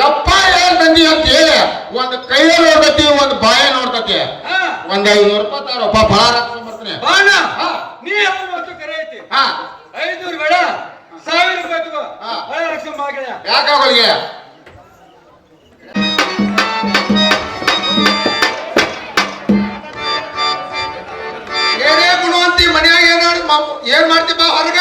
Speaker 2: ಯಪ್ಪ ಏನ್ ತಂದಿ ಅಂತ ಹೇಳಿ ಒಂದು ಕೈಯ ನೋಡ್ತತಿ, ಒಂದು ಬಾಯ ನೋಡ್ತತಿ.
Speaker 1: ಹಾ
Speaker 2: ಒಂದ್ 500 ರೂಪಾಯಿ ತಾರಪ್ಪ, ಫಲ ಹಾಕ್ಸ್ಕೊಂಡ್ ಬರ್ತೀನಿ.
Speaker 1: ಬಾಣ
Speaker 2: ಹಾ.
Speaker 1: ನೀ ಯಾವ ಮಾತು ಕರೆ ಐತಿ.
Speaker 2: ಹಾ
Speaker 1: 500 ಬೇಡ 1000 ರೂಪಾಯಿ ತಗೋ.
Speaker 2: ಹಾ.
Speaker 1: ಒಳ್ಳೆ ಲಕ್ಷ ಮಾಗಣ.
Speaker 2: ಯಾಕೆ ಹೋಗಲ್ಗೆ? ಏನೇ ಗುಣವಂತಿ ಮನ್ಯಾಗ ಏನ್ ಮಾಡ್ತೀಪ ಹೊರಗ?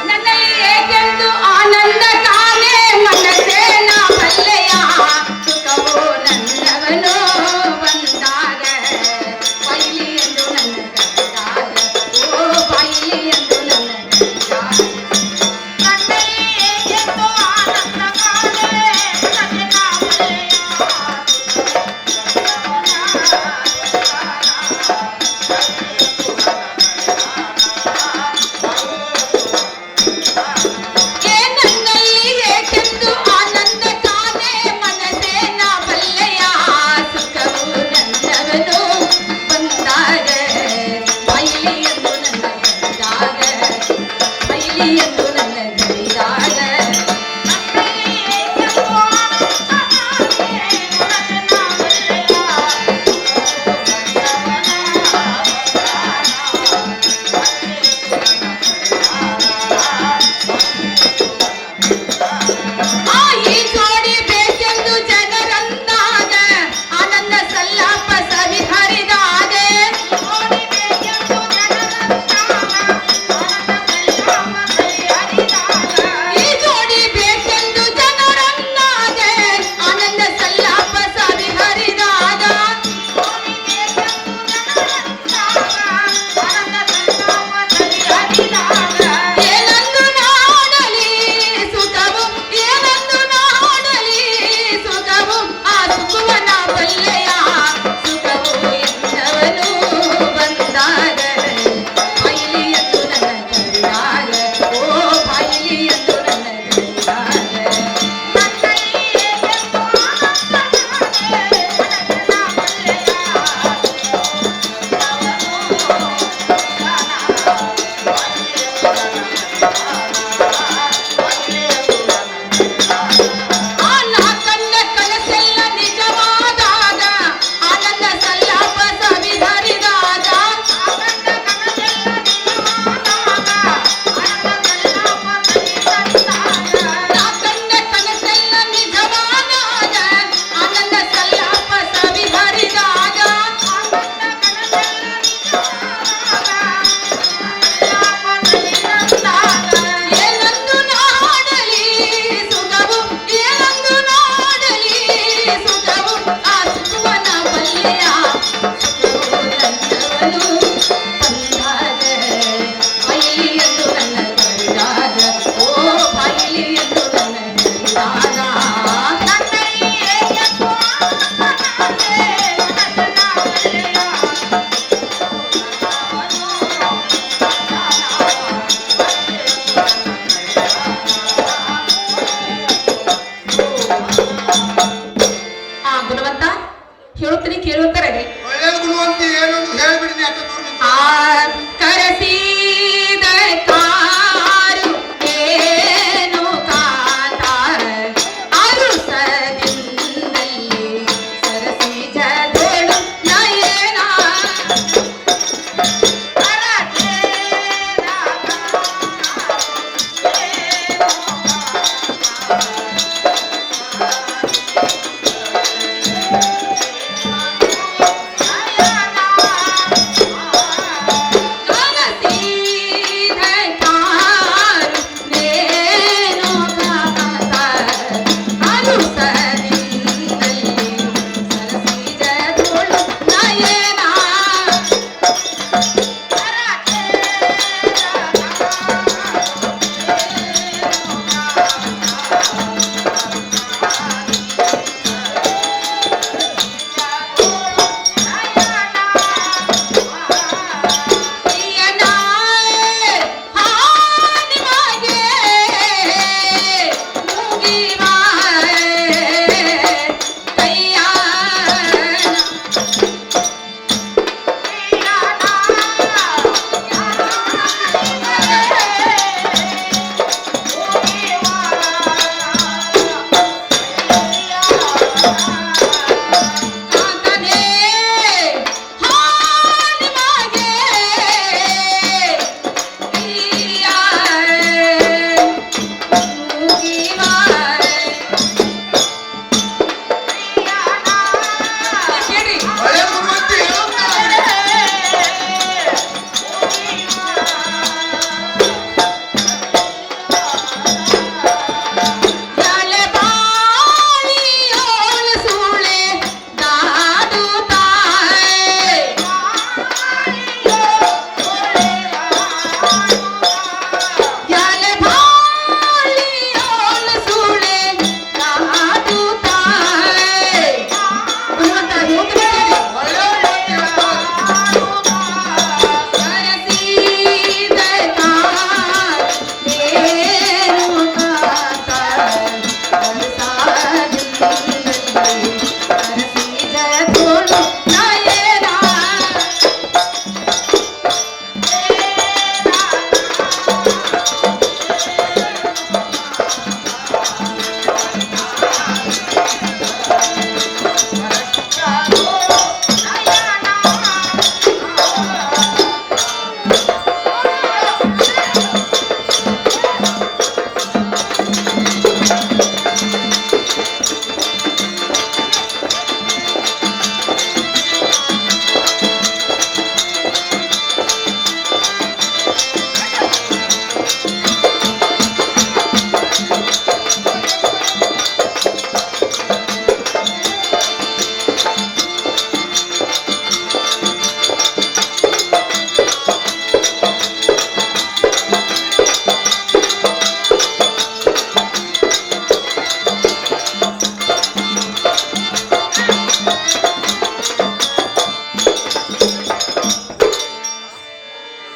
Speaker 5: ನನ್ನಲ್ಲಿ ಏಕೆಂದು ಆನಂದ ತಾನೇ ಮನಸ್ಸೇ ನಾ ಬಲ್ಲೆಯ ಸುಖವು ನನ್ನವನು ಬಂದಾಗ ಬೈಲಿ ಎಂದು ನನ್ನ ಗಂಡಾಗ ಓ ಬೈಲಿ ಎಂದು ನನ್ನ ಗಂಡಾಗ ನನ್ನಲ್ಲಿ ಹೇಳುತ್ತೀನಿ ಕೇಳುತ್ತಾರೆ.
Speaker 2: ಒಳ್ಳೆ ಗುಣವಂತಿ ಏನು ಅಂತ ಹೇಳ್ಬಿಡಿ ಯಾಕೆ ದೂರ ನಿಂತು?
Speaker 5: ಕರಸಿದ ಕಾರು ಏನು ಕಾಟ ಅರುಸದಿಂದಲ್ಲಿ ಸರಸಿಜದೊಳು ನಯನ
Speaker 2: ಒಳ್ಳೆ ಗುಣವಂತಿ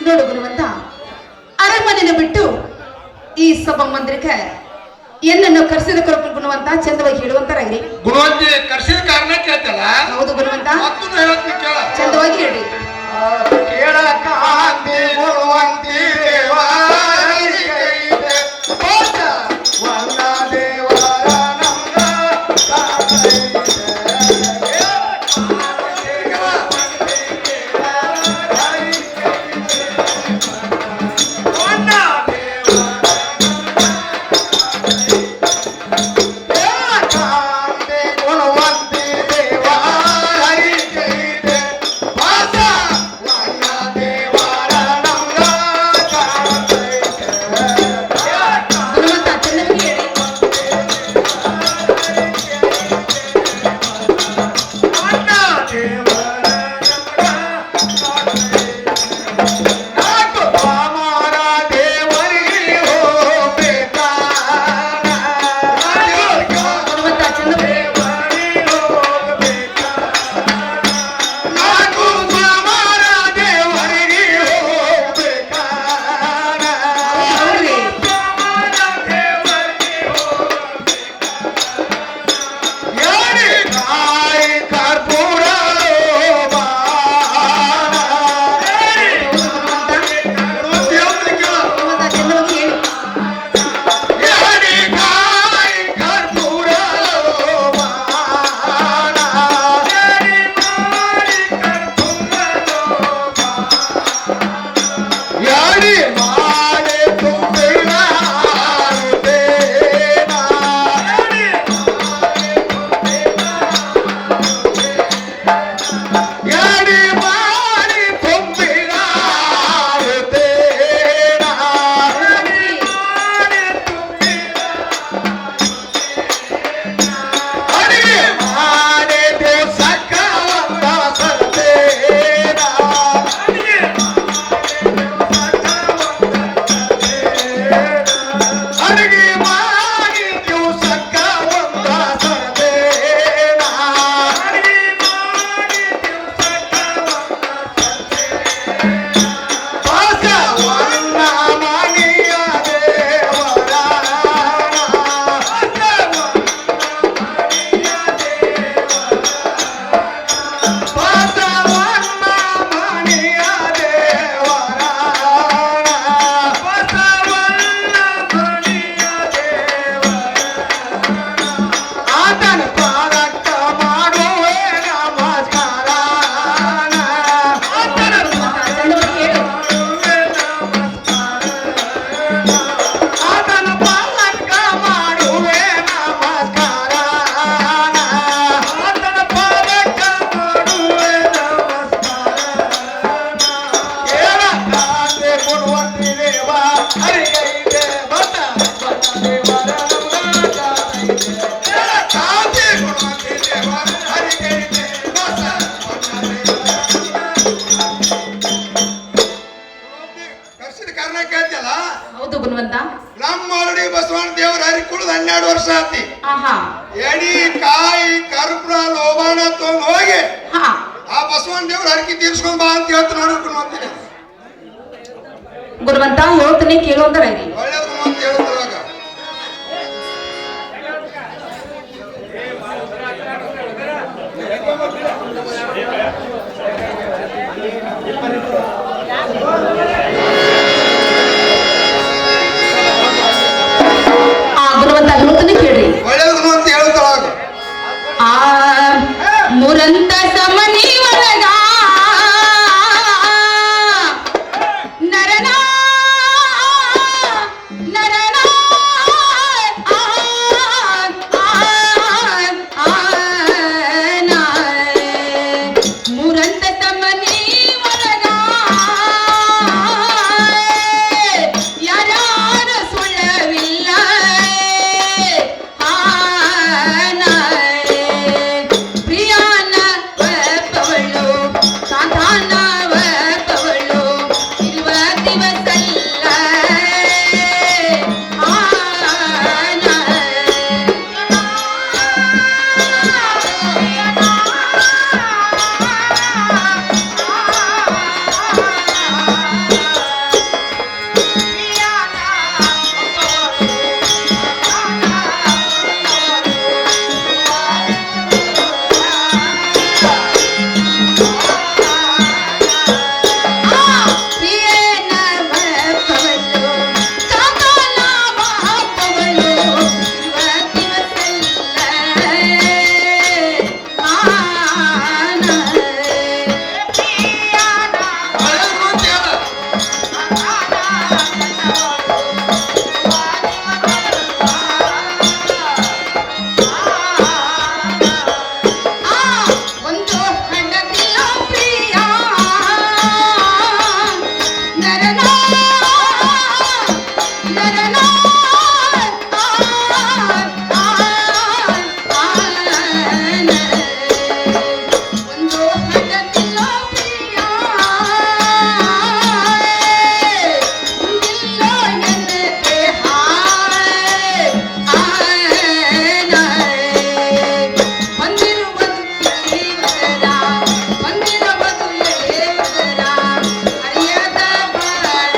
Speaker 5: ನೋಡು ಗುರುವಂತ, ಅರಮನೆಯನ್ನು ಬಿಟ್ಟು ಈ ಸಭಾ ಮಂದಿರಕ್ಕೆ ಏನನ್ನು ಕರೆಸಿದ ಗುಣವಂತ ಚಂದವಾಗಿ ಹೇಳುವಂತರಾಗ್ರಿ.
Speaker 2: ಗುಣವಂತಿ ಕರ್ಸಿದ ಕಾರಣ ಕೇಳ್ತಲ್ಲ.
Speaker 5: ಹೌದು ಗುರುವಂತ,
Speaker 2: ಮತ್ತು ಹೇಳ್ತೀನಿ ಕೇಳ.
Speaker 5: ಚಂದವಾಗಿ ಹೇಳ್ರಿ.
Speaker 2: ಕೇಳಕಾಂತಿ ಗುಣವಂತಿ ದೇವಾಲಯಕ್ಕೆ ಇದೆ. ಹೋದ ವನ್ನ ದೇವರ ನಮ್ಗ ಕಾಣೈತೆ.
Speaker 5: ಗುರುವಂತ ಚಂದವಾಗಿ ಹೇಳಿ.
Speaker 2: ಕುಡಿದು 12 ವರ್ಷ ಆತಿ.
Speaker 5: ಆಹಾ
Speaker 2: ಎಡಿ ಕಾಯಿ ಕರ್ಪೂರ ಲೋಬಾಣ ತಗೊಂಡ್ ಹೋಗಿ
Speaker 5: ಹಾ
Speaker 2: ಆ ಬಸವನ ದೇವ್ರ ಹರಕಿ ತೀರ್ಸ್ಕೊಂಡ್ ಬಾ ಅಂತ ಹೇಳ್ತು ನೋಡ್ಕೊಂಡು ಅಂತೀನಿ.
Speaker 5: ಗುರುವಂತ ಹೇಳ್ತೀನಿ ಕೇಳೋಂದ್ರೆ
Speaker 2: ಒಳ್ಳೇದು ಅಂತ ಹೇಳ್ತಾವಾಗ
Speaker 5: ಗುರುವಂತ ಹೇಳ್ತೀನಿ ಕೇಳ್ರಿ.
Speaker 2: ಒಳ್ಳೇದು ಅಂತ ಹೇಳ್ತಾವಾಗ
Speaker 5: ಆ ಮುರಂತ ಸಮನಿ ಒಳಗ ನರನ ನರನ ಮುರಂತ ಸಮನಿ ಒಳಗ ಯಾರ ಸುಳ್ಳವಿಲ್ಲ ಪ್ರಿಯಾನ ಬಪ್ಪವಳು ಕಾಂತಾನ ಬಪ್ಪವಳು ಇರುವ ದಿವಸಲ್ಲ ಒಂದು ಹಣದಿಲ್ಲ ಪ್ರಿಯ ನರನ ನರನ ಒಂದು ಹಣದಿಲ್ಲ ಪ್ರಿಯ ನಿಲ್ಲೋ ಎನ್ನದೆ ಬಂದಿರುವುದು ದೇವರ ಬಂದಿರುವುದು ದೇವರ ಅರಿಯದ ಬಾರ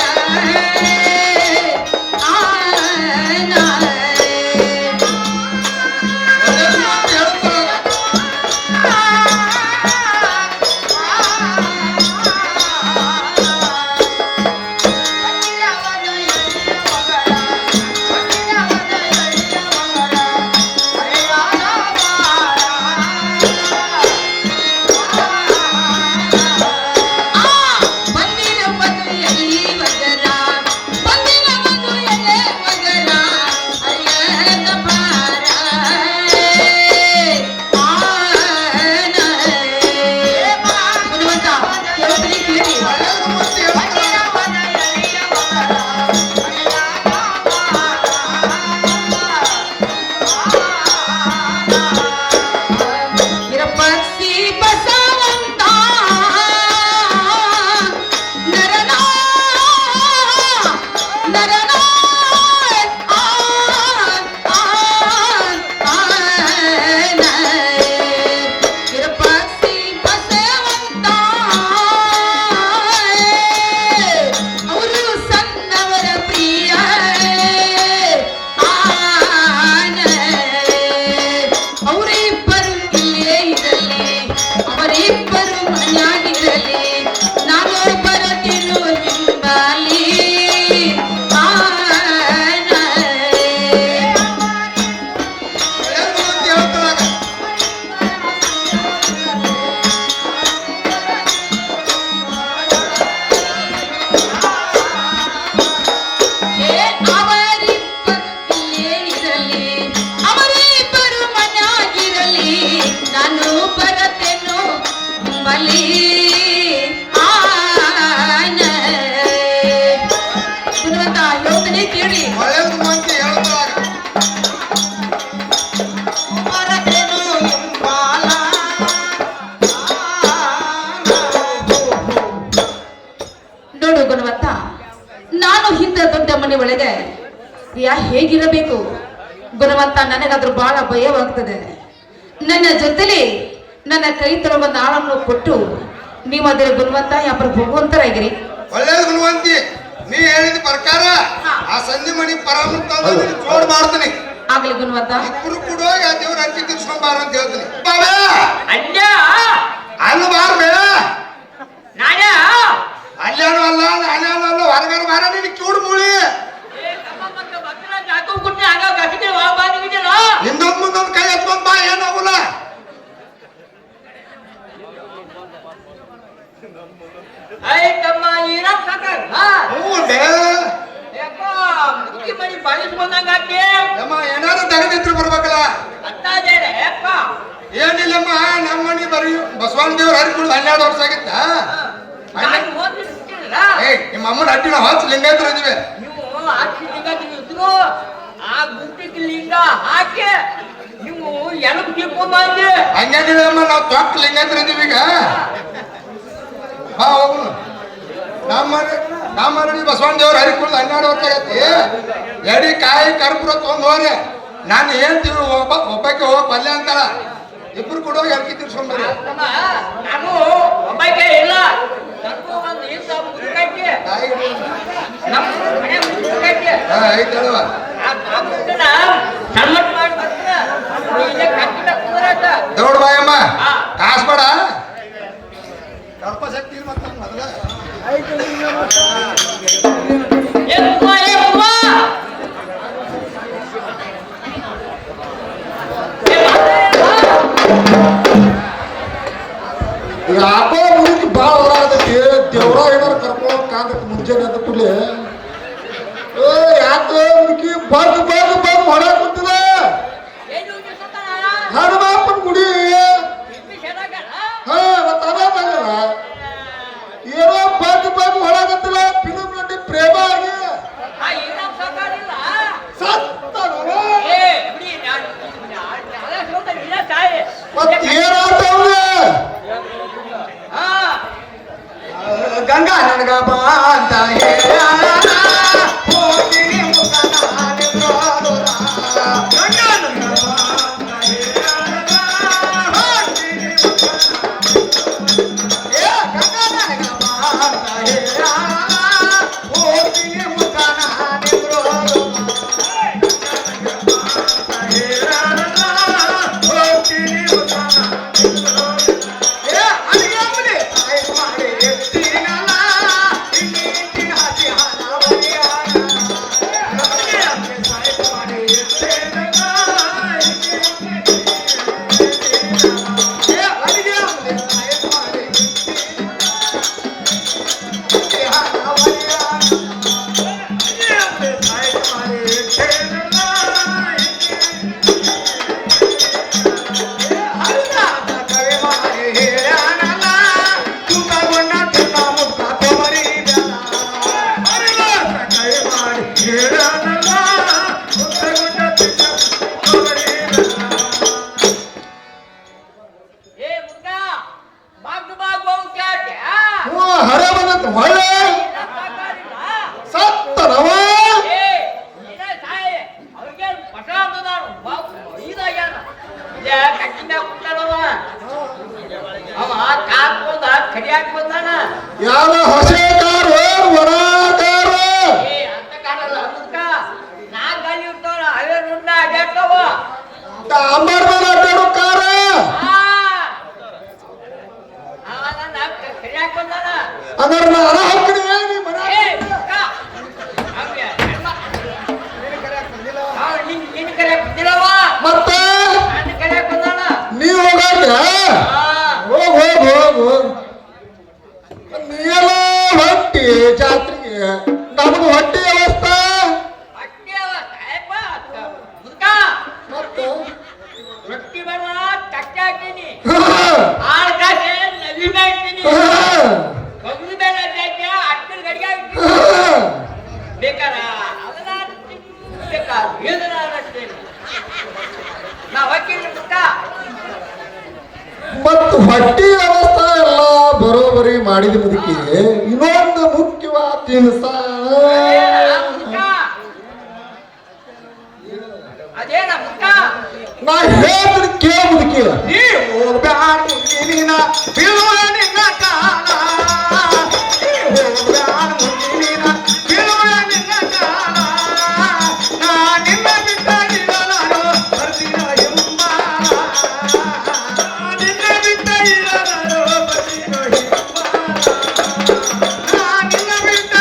Speaker 5: ಬಂದಿರುವುದು ಎಲ್ಲಿ ವಗರ ಬಂದಿರುವುದು ಎಲೆ ವಗರ ಅರಿಯದ ಬಾರ ಗುರುವಂತ ಹೇಳ್ತೀನಿ ಕೇಳಿ. ವಿರಪಕ್ಷಿ ಬಸವಂತ ನರನ ನರನ ವಿರಪಕ್ಷಿ ಬಸವಂತ ಅವರು ಸಣ್ಣವರ ಪ್ರಿಯ ಅವರಿಬ್ಬರು ಇಲ್ಲೇ ಇರಲಿ ಅವರಿಬ್ಬರು ಮನೆಯಾಗಿರಲಿ ನಾನು ಬರತಿರು ನಿಂಬಲಿ ಅವರಿಬ್ಬರು ಇಲ್ಲೇ ಇರಲಿ ಅವರಿಬ್ಬರು ಮನೆಯಾಗಿರಲಿ ನಾನು ಬರತೇನು ನಿಂಬಲಿ ಗುರುವಂತ ಹೇಳ್ತೀನಿ ಕೇಳಿ.
Speaker 2: ಒಳ್ಳೇದು ಅಂತ ಹೇಳ್ತಾವಾಗ
Speaker 5: ಬರತೇನು ನಿಂಬಾಲ ನೋಡು ಗುಣವಂತ, ನಾನು ಹಿಂದ ದೊಡ್ಡ ಮನೆ ಒಳಗೆ ಹೇಗಿರಬೇಕು ಗುಣವಂತ ನನಗಾದ್ರೂ ಬಹಳ ಭಯವಾಗ್ತದೆ. ನನ್ನ ಜೊತೆಲಿ ನನ್ನ ಕೈ ತೊಳಗ ನಾಳನ್ನು ಕೊಟ್ಟು ನೀವು ಅದರ ಗುಣವಂತ ಯಾಪರ ಭಗವಂತರಾಗಿರಿ.
Speaker 2: ಒಳ್ಳೇದು ಗುಣವಂತಿ, ನೀ ಹೇಳಿದ ಪ್ರಕಾರ ಆ ಸಂಧಿ ಮಣಿ ಪರಾಮುತ್ತ ಜೋಡ್ ಮಾಡ್ತೀನಿ.
Speaker 5: ಆಗ್ಲಿ ಗುಣವಂತ.
Speaker 2: ಇಬ್ಬರು ಕೂಡ ಆ ದೇವ್ರ ಅಂಚಿ ತಿರ್ಸ್ಕೊಂಬಾರ ಅಂತ ಹೇಳ್ತೀನಿ. ಬಾಬಾ
Speaker 6: ಅಲ್ಲ
Speaker 2: ಅಲ್ಲಿ ಬಾರ ಬೇಡ,
Speaker 6: ನಾನ
Speaker 2: ಅಲ್ಲೇನು ಅಲ್ಲ ನಾನೇನು ಅಲ್ಲ, ಹೊರಗಡೆ ಬಾರ. ನಿನ್ ಕಿವುಡು ಮೂಳಿ ಹಿಂದೊಂದ್ ಮುಂದೊಂದ್ ಕೈ ಎತ್ಕೊಂಡ್ ಬಾ, ಏನಾಗುಲ್ಲ. ನಮ್ಮ ಏನಾದ್ರು ತಗದಿದ್ರು ಬರ್ಬೇಕಲ್ಲ. ಏನಿಲ್ಲಮ್ಮ, ನಮ್ಮ ಮನಿ ಬರೀ ಬಸವಣ್ಣ ದೇವ್ರ ಹರಿಕುಳ್ದು 12 ವರ್ಷ ಆಗಿತ್ತ. ನಿಮ್ಮ ಅಮ್ಮನ ಹಟ್ಟಿ ನಾವು ಹಚ್ಚ ಲಿಂಗಾಯತ್ರ ಇದೀವಿ.
Speaker 6: ಆ ಗುಂಪಿಗೆ ಲಿಂಗ ಹಾಕಿ ನೀವು ಎಲಕ್ ತಿಳ್ಕೊಂಬಂದಿ.
Speaker 2: ಹಂಗೇನಿಲ್ಲಮ್ಮ, ನಾವು ತೊಟ್ಟ ಲಿಂಗಾಯತ್ರ ಇದೀವಿ ಈಗ. ಹಾ ಹೋಗು. ನಮ್ಮ ಮನೆ ಬಸವಣ್ಣ ದೇವ್ರ ಹರಿಕುಳ್ದು 12 ವರ್ಷ ಆಗೈತಿ. ಎಡಿ ಕಾಯಿ ಕರ್ಪೂರ ತೊಗೊಂಡ್ ಹೋಗ್ರಿ. ನಾನು ಹೇಳ್ತೀವಿ ಒಬ್ಬಕ್ಕೆ ಹೋಗ ಪಲ್ಯ ಅಂತಾರ. ಇಬ್ರು ಕೂಡ ಎಲ್ಕಿ ತಿರ್ಸ್ಕೊಂಡ್ಬರ್ರಿ.
Speaker 6: ನಾನು ಒಬ್ಬಕ್ಕೆ ಇಲ್ಲ, ನನಗೂ ಒಂದು ಇಂಥ ಮುದುಕೈತಿ, ನಮ್ಮ ಮನೆ ಮುದುಕೈತಿ.
Speaker 2: ಐತೆ ಹೇಳುವ.
Speaker 6: ಸನ್ಮಟ್ ಮಾಡಿ ಕಟ್ಟಿದ ಕುದುರಾಟ
Speaker 2: ದೌಡ್ ಬಾಯಮ್ಮ, ಕಾಸ್ಬೇಡ. ಕಲ್ಪ ಶಕ್ತಿ ಮತ್ತೆ ಮೊದಲ
Speaker 3: ಯಾಕೋ ಮುದುಕಿ ಬಾಳ ಹೊರಾಗತೈತಿ. ದೇವ್ರ ಏನಾರು ಕರ್ಕೊಂಡ್ ಕಾಂತ ಮುಂಜಾನೆ ಅಂತ ಕೂಡಲೇ ಯಾಕೋ ಮುದುಕಿ ಬಗ್ ಬಗ್ ಬಗ್ ಹೊಡಕ್ ಕುಂತದ. ಹನುಮಪ್ಪನ ಗುಡಿ ಏನೋ ಬಗ್ ಬಗ್ ಹೊಡಕತ್ತಿಲ್ಲ. ಫಿಲ್ಮ್ ನಟಿ ಪ್ರೇಮ ಆಗಿ ಮತ್ತೇನಾಗ್ತಾವ್ರೆ?
Speaker 2: ಗಂಗಾ ನನಗ ಬಾ ಅಂತ
Speaker 3: ಯಾವ ಹೊಸೆ ಕಾರು ಹೊರಾಕಾರ ಡಾಂಬರ್ ಮೇಲೆ ಅಡ್ಡಾಡೋ ಕಾರ ಅದರ ನಾನು ಹಾಕ್ರಿ ನೀ ಮನೆ ಮತ್ತೆ ನೀವು ಹೋಗಾಕ ಹೋಗ್ ಹೋಗ್ ಹೋಗ್ ಹೋಗ್ ನೀವೆಲ್ಲ ಹೊಟ್ಟಿ ಜಾತ್ರೆಗೆ ನಮಗ ಹೊಟ್ಟಿ ಅವಸ್ಥಾ
Speaker 6: ರೊಟ್ಟಿ ಬರ ತಟ್ಟೆ ಹಾಕ್ತೀನಿ ಆಳ್ ಕಾಸೆ ನದಿ ಮಾಡ್ತೀನಿ ಕಬ್ಬು ಬೇಡ ಅಕ್ಕನ ಗಡಿಗೆ ಬೇಕಾರ ಅದನ್ನ ಬೇಕಾ ನಾ ಹೋಗ್ತೀನಿ
Speaker 3: ಮತ್ತು ಹೊಟ್ಟಿ ಅವಸ್ಥಾ ಎಲ್ಲ ಬರೋಬರಿ ಮಾಡಿದ ಮುದುಕಿ ಇನ್ನೊಂದು ಮುಖ್ಯವಾದ ತಿನಿಸ
Speaker 6: ಅದೇನ
Speaker 3: ಮುದುಕಿ ನೀ ಹೋಗ್ಬ್ಯಾಡ ಮುದುಕಿ ನೀನ ಬೀಳುವ ನಿನ್ನ ಕಾಲ ನೀ ಹೋಗ್ಬ್ಯಾಡ ಮುದುಕಿ ನೀನ ಬೀಳುವ ನಿನ್ನ ಕಾಲ ನಾ ನಿನ್ನ ಬಿಟ್ಟ ಇರಲಾರು ಬರ್ತೀನ ಹಿಂಬಾಲ ನಿನ್ನ ಬಿಟ್ಟ ಇರಲಾರು ಬರ್ತೀನ ಹಿಂಬಾಲ ನಾ ನಿನ್ನ ಬಿಟ್ಟ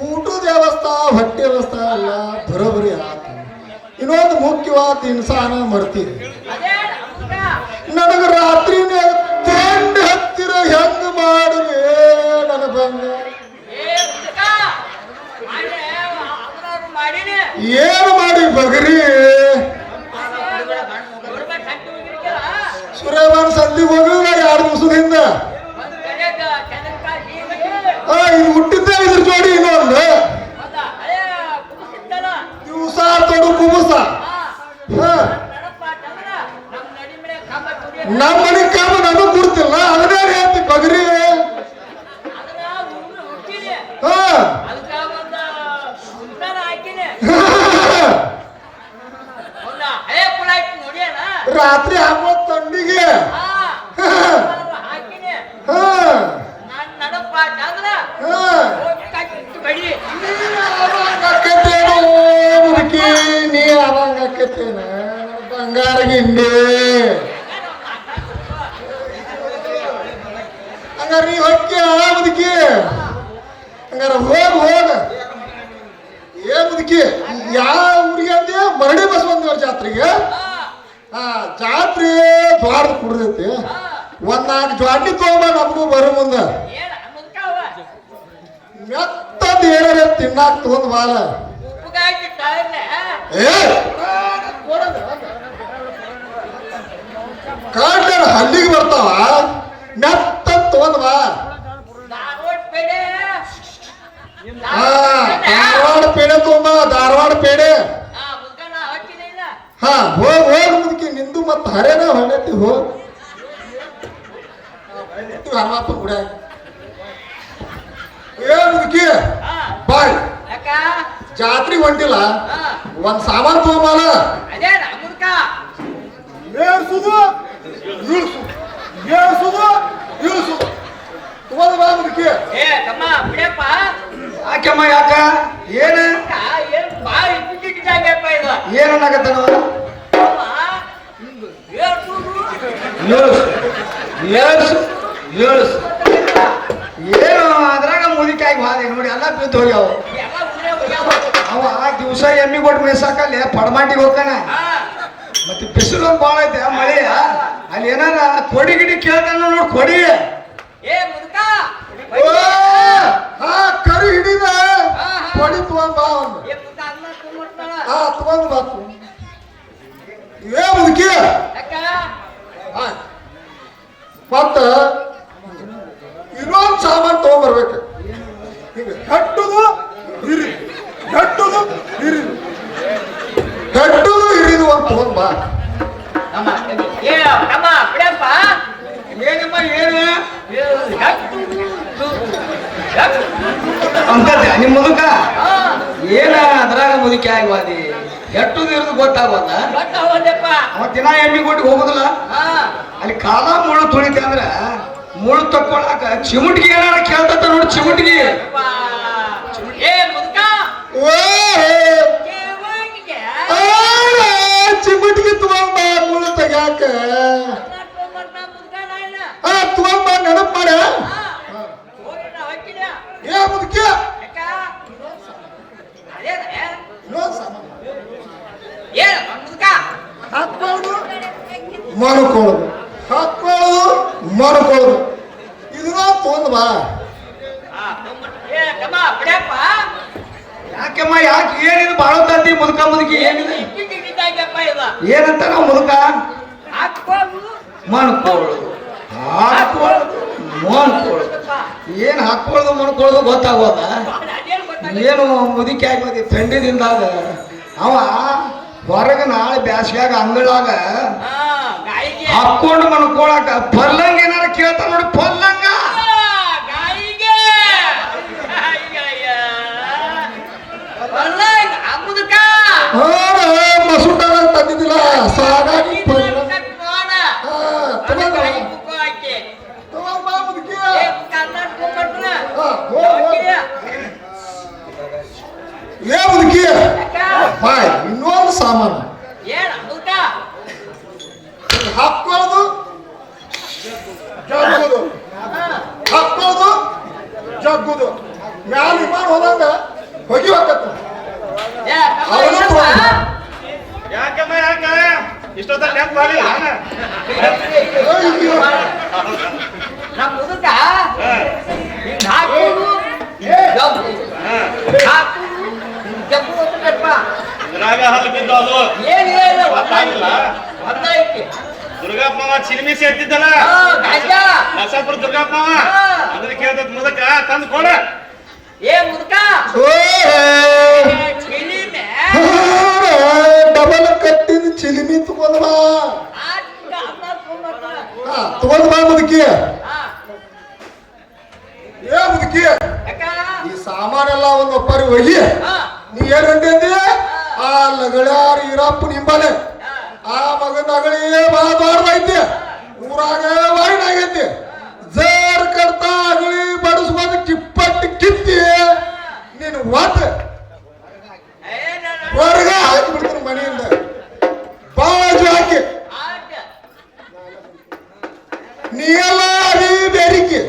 Speaker 3: ಊಟದ ವ್ಯವಸ್ಥೆ ಹೊಟ್ಟೆ ವ್ಯವಸ್ಥೆ ಎಲ್ಲ ಬರೋಬರಿ ಆತು ಇನ್ನೊಂದು ಮುಖ್ಯವಾದ ಇನ್ಸಾನ ಮಾಡ್ತೀರಿ
Speaker 6: ಅದೇ ಅಮೃತ
Speaker 3: ನನಗ ರಾತ್ರಿನೇ ತಿಂಡಿ ಹತ್ತಿರ ಹೆಂಗ ಮಾಡುವೆ ನನ್ನ ಬಂಗ
Speaker 6: ಏ ಮುದುಕ ಅಲ್ಲೇ ಅವ್ರವ್ರು ಮಾಡೀನಿ
Speaker 3: ಏನು ಮಾಡಿ ಬಗರಿ
Speaker 6: ಹುಡುಗ ಕಟ್ಟಿ ಹೋಗಿರ್ತೀರ
Speaker 3: ಸುರೇಬಾನ್ ಸಂದಿಗೆ ಹೋಗಿಲ್ಲ 2 ದಿವಸದಿಂದ
Speaker 6: ಒಂದು ಕಡೆಗ ಚಂದ್ರಕಾಯಿ
Speaker 3: ಇದು ಹುಟ್ಟಿದ್ದೆ ಇದ್ರ ಜೋಡಿ ಇನ್ನೊಂದು
Speaker 6: ಹೌದಾ ಅದೇ ಕುಡಿಸಿದ್ದಲ್ಲ
Speaker 3: ದಿವಸ ತೊಡು ಕುಬುಸ
Speaker 6: ನಡಪ್ಪ ಚಂದ್ರ ನಮ್ಮ ನಡಿ ಮೇಲೆ ಕಂಬ ತುಡಿ
Speaker 3: ನಮ್ಮ ಮನೆ ಕಾಮ ನಮಗ್ ಗುರ್ತಿಲ್ಲ ಅದನ್ನೇ ಹೇಳ್ತಿ ಬಗರಿ
Speaker 6: ಅದನ್ನ ಹುಟ್ಟಿನಿ
Speaker 3: ಹಾ
Speaker 6: ಅದಕ್ಕ ಒಂದು ಉಂಟಾನ ಹಾಕಿನಿ ಹೌದಾ ಹಳೆ ಕುಳ ಇಟ್ಟು ನೋಡಿಯಲ್ಲ
Speaker 3: ರಾತ್ರಿ ಹಾಕೋ ತಂಡಿಗೆ
Speaker 6: ಹಾಕಿನಿ
Speaker 3: ಹಾ
Speaker 6: ನಾನ್ ನಡಪ್ಪ ಚಂದ್ರ
Speaker 3: ಹಾ
Speaker 6: ಹೋಗಿ ಕಟ್ಟಿ ಬಡಿ
Speaker 3: ಆರಾಮಾಗತ್ತೇನೋ ಮುದುಕಿ ನೀ ಆರಾಮಾಗತ್ತೇನ ಬಂಗಾರ ಗಿಂಡಿ ಹಂಗಾರ ನೀ ಹೊಕ್ಕೆ ಮುದುಕಿ ಹಂಗಾರ ಹೋಗ ಏ ಮುದುಕಿ ಯಾವ ಊರಿಗೆ ಅಂದೆ ಮರಡಿ ಬಸವಂತವ್ರ ಜಾತ್ರೆಗೆ ಜಾತ್ರೆ ಜ್ವಾಡ ಕುಡ್ದೈತಿ 4 ಜ್ವಾಡ್ಲಿ ತಗೊಂಬ ನಮಗೂ ಬರೋ ಮುಂದ
Speaker 6: ಏನ ಮುದ್ಕವ
Speaker 3: ಮೆತ್ತದ ಏನಾರ ತಿನ್ನಾಕ ತಗೊಂಡ್ ಬಾಲ
Speaker 6: ಉಪ್ಪುಗಾಕಿ ತಾಯಿರ್ಲೆ
Speaker 3: ಏ ಕಾಡ್ಲ ಹಲ್ಲಿಗೆ ಬರ್ತಾವ ಮೆತ್ತ ತಗೊಂಡ್ ಬಾ
Speaker 6: ಧಾರವಾಡ ಪೇಡೆ
Speaker 3: ಧಾರವಾಡ ಪೇಡೆ ತಗೊಂಬ ಧಾರವಾಡ ಪೇಡೆ
Speaker 6: ಮುದ್ಕನ ಹೊಟ್ಟಿನ ಇಲ್ಲ
Speaker 3: ಹೋಗ್ ಮುದುಕಿ ನಿಂದು ಮತ್ತ ಹರೇನ ಹೊಳೆತಿ ಹೋಗ್ ಹನುಮಪ್ಪ ಕೂಡ ಏ ಮುದುಕಿ ಬಾಯ್
Speaker 6: ಯಾಕ
Speaker 3: ಜಾತ್ರೆ ಹೊಂಟಿಲ್ಲ ಒಂದ್ ಸಾಮಾನ್ ತಗೊಂಬಾಲ
Speaker 6: ಅದೇ ಮುದ್ಕ
Speaker 3: ಏರ್ಸುದು ಇಳಿಸುದು ತಗೊಂಡ್ ಬಾ ಮುದುಕಿ
Speaker 6: ಏ ತಮ್ಮ ಬಿಡಪ್ಪ
Speaker 1: ಯಾಕೆಮ್ಮ ಯಾಕ ಏನ
Speaker 6: ಏನ್ ಬಾಳ ಇಟ್ಟಿದ್ದಾಗಪ್ಪ ಇದು
Speaker 1: ಏನನ್ನಾಗತ್ತನವ ಏನು ಅದ್ರಾಗ ಮುದುಕಾಗಿ ಹಾದೆ ನೋಡಿ ಎಲ್ಲ ಬಿದ್ದು ಹೋಗ್ಯಾವ ಅವ ದಿವಸ ಎಮ್ಮಿ ಕೊಟ್ಟು ಮೇಸಾಕಲ್ಲಿ ಪಡಮಾಟಿಗೆ ಹೋಗ್ತಾನ ಮತ್ತೆ ಬಿಸಿಲು ಭಾಳ ಐತೆ ಮಳೆ ಅಲ್ಲಿ ಏನಾರ ಕೊಡಿ ಗಿಡಿ ಕೇಳ್ತಾನ ನೋಡಿ ಕೊಡಿ
Speaker 6: ಏ ಮುದ್ಕ
Speaker 3: ಕರಿ ಹಿಡಿದ ಕೊಡಿ ತಗೊಂಡ್ ಬಾ ಒಂದು
Speaker 6: ಏ ಮುದ್ಕ ಅನ್ನ ತುಂಬಿಡ್ತಾಳ
Speaker 3: ತಗೊಂಡ್ ಬಾ ಏ ಮುದುಕಿ
Speaker 6: ಯಾಕ
Speaker 3: ಮತ್ತ ಇನ್ನೊಂದು ಸಾಮಾನು ತಗೊಂಡ್ಬರ್ಬೇಕು ಹಿಂಗ ಕಟ್ಟುದು ಹಿರಿದು ಒಂದು ತಗೊಂಡ್ ಬಾ
Speaker 6: ತಮ್ಮ ಏ ತಮ್ಮ ಬಿಡಪ್ಪ
Speaker 1: ಏನಮ್ಮ ಏನು
Speaker 6: ಅಂತ
Speaker 1: ನಿಮ್ಮ ಮುದುಕ ಏನ ಅದ್ರಾಗ ಮುದುಕಿ ಆಗ್ವಾದಿ ಎಟ್ಟುದು ಇರೋದು ಗೊತ್ತಾಗ್ವಲ್ಲ ಅವ ದಿನ ಎಮ್ಮಿ ಕೊಟ್ಟು ಹೋಗುದಿಲ್ಲ ಅಲ್ಲಿ ಕಾಲ ಮುಳ್ಳು ತುಳಿತ ಅಂದ್ರ ಮುಳ್ಳು ತಕ್ಕೊಳಕ ಚಿಮುಟ್ಗಿ ಏನಾರ ಕೇಳ್ತತ್ತ ನೋಡಿ ಚಿಮುಟ್ಗಿ
Speaker 6: ಏ ಮುದ್ಕ
Speaker 3: ಚಿಮುಟ್ಗಿ ತಗೊಂಡ್ ಬಾ ಮುಳ್ಳು ತೆಗ್ಯಾಕ ತಗೊಂಡ್ ಬಾ ಮನ್ಕೊಳ್ಳೋದು, ಹಾಕೊಳ್ಳೋದು ಮನ್ಕೊಳ್ಳೋದು. ಇದನ್ನ ತೊಂದ್ ಬಾ.
Speaker 6: ಏ ತಮ್ಮ ಬಿಡಪ್ಪ
Speaker 1: ಯಾಕೆಮ್ಮ ಯಾಕೆ ಏನಿದು ಬಾಳ ತಂದಿ ಮುದುಕ ಮುದುಕಿ ಏನಿದೆ
Speaker 6: ಇಟ್ಟಿದ್ದಾಗಪ್ಪ ಇದು
Speaker 1: ಏನಂತ ನಾವು ಮುದುಕ
Speaker 6: ಹಾಕ್ಬೋದು
Speaker 1: ಮನ್ಕೊಳ್ಳೋದು ಹಾಕೊಳ್ಳೋದು ಮನ್ಕೊಳ್ಳೋದು ಏನ್ ಹಾಕೊಳ್ಳೋದು ಮನ್ಕೊಳ್ಳೋದು ಗೊತ್ತಾಗೋದ
Speaker 6: ಅದೇನು ಗೊತ್ತಾಗ
Speaker 1: ಏನು ಮುದುಕಿ ಆಗಿ ಥಂಡಿದಿಂದಾಗ ಅವ ಹೊರಗ ನಾಳೆ ಬ್ಯಾಸ್ಗ್ಯಾಗ ಅಂಗಳಾಗ
Speaker 6: ಗಾಯಿಗೆ
Speaker 1: ಹಾಕೊಂಡು ಮನ್ಕೊಳಕ ಪಲ್ಲಂಗ ಏನಾರ ಕೇಳ್ತಾರ ನೋಡಿ ಪಲ್ಲಂಗ
Speaker 6: ಗಾಯಿಗೆ ಬಲ್ಲ ಅಮ್ಮದಕ್ಕ
Speaker 3: ಮಸೂಟರ ತಂದಿದ್ದಿಲ್ಲ ಸಾಗಾಗಿ
Speaker 6: ನೋಡ
Speaker 3: ತಗೊಂಡ್ ಬಾ.
Speaker 6: ಗಾಯಿ ಬುಕ್ಕ ಹಾಕಿ
Speaker 3: ತಗೊಂಡ್ ಬಾ ಮುದುಕಿ.
Speaker 6: ಏ ಕನ್ನಡ ಕೊಟ್ರ
Speaker 3: ಏ ಮುದುಕಿ ಬಾ, ಇನ್ನೊಂದು ಸಾಮಾನು
Speaker 6: ಏನ್ ಅಮ್ಮದಕ್ಕ
Speaker 3: ಹಾಕೊಳ್ಳೋದು ಜಗ್ಗುದು, ಹಾಕೊಳ್ಳೋದು ಜಗ್ಗುದು. ಮ್ಯಾಲ ವಿಮಾನ ಹೋದಂಗ ಹೋಗಿ ಹೋಗತ್ತ.
Speaker 6: ಏ ತಮ್ಮ
Speaker 4: ಯಾಕಮ್ಮ ಯಾಕ ಇಷ್ಟೊತ್ತ ನೆನಪು ಆಗಲಿಲ್ಲ
Speaker 6: ನಮ್ಮ ಮುದುಕ ಹಾಕುದು ಜಗ್ಗು ಹಾಕುದು ಜಗ್ಗು ಅಂತಪ್ಪ
Speaker 4: ಇದ್ರಾಗ ಹಲ್ಲು ಬಿದ್ದು ಅದು
Speaker 6: ಏನಿಲ್ಲ
Speaker 4: ಗೊತ್ತಾಗಿಲ್ಲ
Speaker 6: ಒಂದೈತಿ
Speaker 4: ದುರ್ಗಪ್ಪ ಮಾವ ಚಿಲ್ಮಿಸಿ ಎತ್ತಿದ್ದಲ್ಲ
Speaker 6: ಗಾಂಜಾ
Speaker 4: ನರಸಾಪುರ ದುರ್ಗಪ್ಪ ಮಾವ ಅದ್ರ ಕೇಳ್ತದ ಮುದಕ ತಂದು ಕೊಡ
Speaker 6: ಏ ಮುದುಕ ಚಿಲಿಮೆ
Speaker 3: ಡಬಲ್ ಕಟ್ಟಿದ ಚಿಲಿಮಿ ತಗೊಂಡ್ ಬಾ.
Speaker 6: ಆಟ ಅನ್ನ ತೊಗೊಂಬರ್ತಾರ.
Speaker 3: ತಗೊಂಡ್ ಬಾ ಮುದುಕಿ.
Speaker 6: ಹಾ,
Speaker 3: ಏ ಮುದುಕಿ,
Speaker 6: ಯಾಕ?
Speaker 3: ಈ ಸಾಮಾನೆಲ್ಲ ಒಂದು ಒಪ್ಪರಿ ಒಯ್ಯಿ.
Speaker 6: ಹಾ,
Speaker 3: ನೀ ಏನ್ ಅಂದಿ? ಆ ಲಗಳಾರ ಈರಪ್ಪ ನಿಂಬಲೆ
Speaker 6: ಹಾ,
Speaker 3: ಆ ಮಗನ ಅಗಳಿ ಬಾ ದೊಡ್ಡದೈತಿ, ಊರಾಗ ವಾಯಿನಾಗೈತಿ. ಜರ್ ಕಡ್ತಾ ಅಗಳಿ ಬಡಿಸ್ಬೋದು ಕಿಪ್ಪಟ್ಟಿ ಕಿತ್ತಿ ನೀನು ಒತ್ತ ಹೊರಗ ಹಾಕಿ ಬಿಡ್ತೀನಿ ಮನೆಯಿಂದ. ಬಾಜು ಹಾಕಿ
Speaker 6: ಆಟ.
Speaker 3: ನೀ ಎಲ್ಲ ಅರಿ ಬೆರಿಕೆ,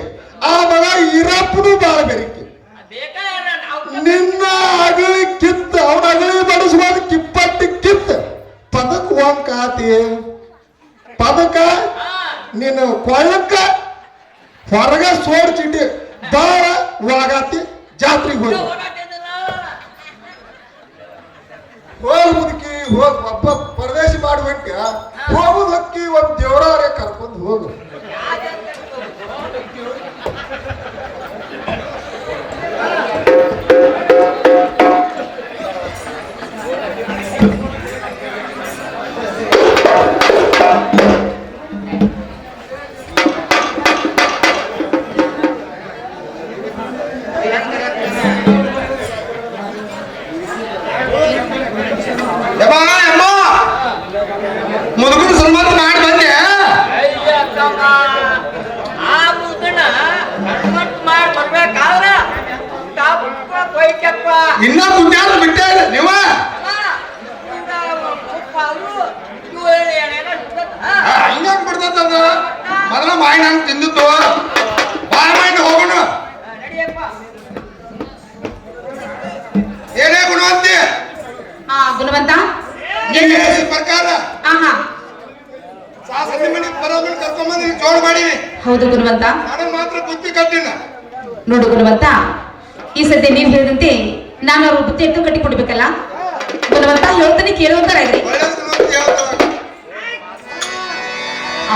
Speaker 3: ಆ ಮಗ ಈರಪ್ಪನು ಬಾಳ ಬೆರಿಕೆ.
Speaker 6: ಬೇಕಾ ನಾವು
Speaker 3: ನಿನ್ನ ಅಗಳಿ ಕಿತ್ತ, ಅವನ ಅಗಳಿ ಬಡಿಸ್ಬೋದು ಕಿಪ್ಪಟ್ಟಿ ಕಿತ್ತ ಪದಕ ಒಂಕಾತಿ ಪದಕ ನೀನು ಕೊಳ್ಳಕ್ಕ ಹೊರಗ ಸೋಡ್ ಚಿಟ್ಟಿ ಬಾಳ ಒಳಗಾತಿ. ಜಾತ್ರೆಗೆ ಹೋಗಿ ಹೋಗಿ ಮುದುಕಿ ಹೋಗ್. ಒಬ್ಬ ಪರದೇಶಿ ಮಾಡುವಂತೆ ಹೋಗುದು ಹಕ್ಕಿ ಒಂದ್ ದೇವರಾರೆ ಕರ್ಕೊಂಡು ಹೋಗು.
Speaker 1: ಮುದುಕನ ಸನ್ಮಾನ ಮಾಡಿ ಬಂದೆ.
Speaker 6: ಅಯ್ಯ ತಮ್ಮ, ಆ ಮುದುಕನ ಕಣ್ಮಟ್ ಮಾಡಿ ಬರ್ಬೇಕಾದ್ರ ತಪ್ಪ ಕೊಯ್ಕಪ್ಪ.
Speaker 1: ಇನ್ನ ದುಡ್ಡ್ಯಾರು ಬಿಟ್ಟೆ ಇಲ್ಲ ನೀವ. ಹಿಂಗಾಗಿ ಬಿಡ್ತದ ಮೊದಲ ಮಾಯಿನ ಹಂಗೆ ತಿಂದಿತ್ತು. ಬಾಳ ಮಾಡಿ ಹೋಗೋಣ. ಏನೇ ಗುಣವಂತಿ
Speaker 5: ಗುಣವಂತ
Speaker 1: ಪ್ರಕಾರ
Speaker 5: ಆಹಾ
Speaker 1: ಸಾಸಂದಿ ಮನೆ ಬರೋಬ್ಬರ ಕರ್ಕೊಂಬಂದು ಜೋಡ್ ಮಾಡೀನಿ.
Speaker 5: ಹೌದು ಗುಣವಂತ.
Speaker 1: ನನಗೆ ಮಾತ್ರ ಬುದ್ಧಿ ಕಟ್ಟಿನ.
Speaker 5: ನೋಡು ಗುಣವಂತ, ಈ ಸದ್ಯ ನೀವ್ ಹೇಳಿದಂತೆ ನಾನು ಅವ್ರ ಬುದ್ಧಿ ಎತ್ತು ಕಟ್ಟಿ ಕೊಡ್ಬೇಕಲ್ಲ. ಗುಣವಂತ ಹೇಳ್ತಾನೆ ಕೇಳುವಂತಾರಾಗ್ರಿ.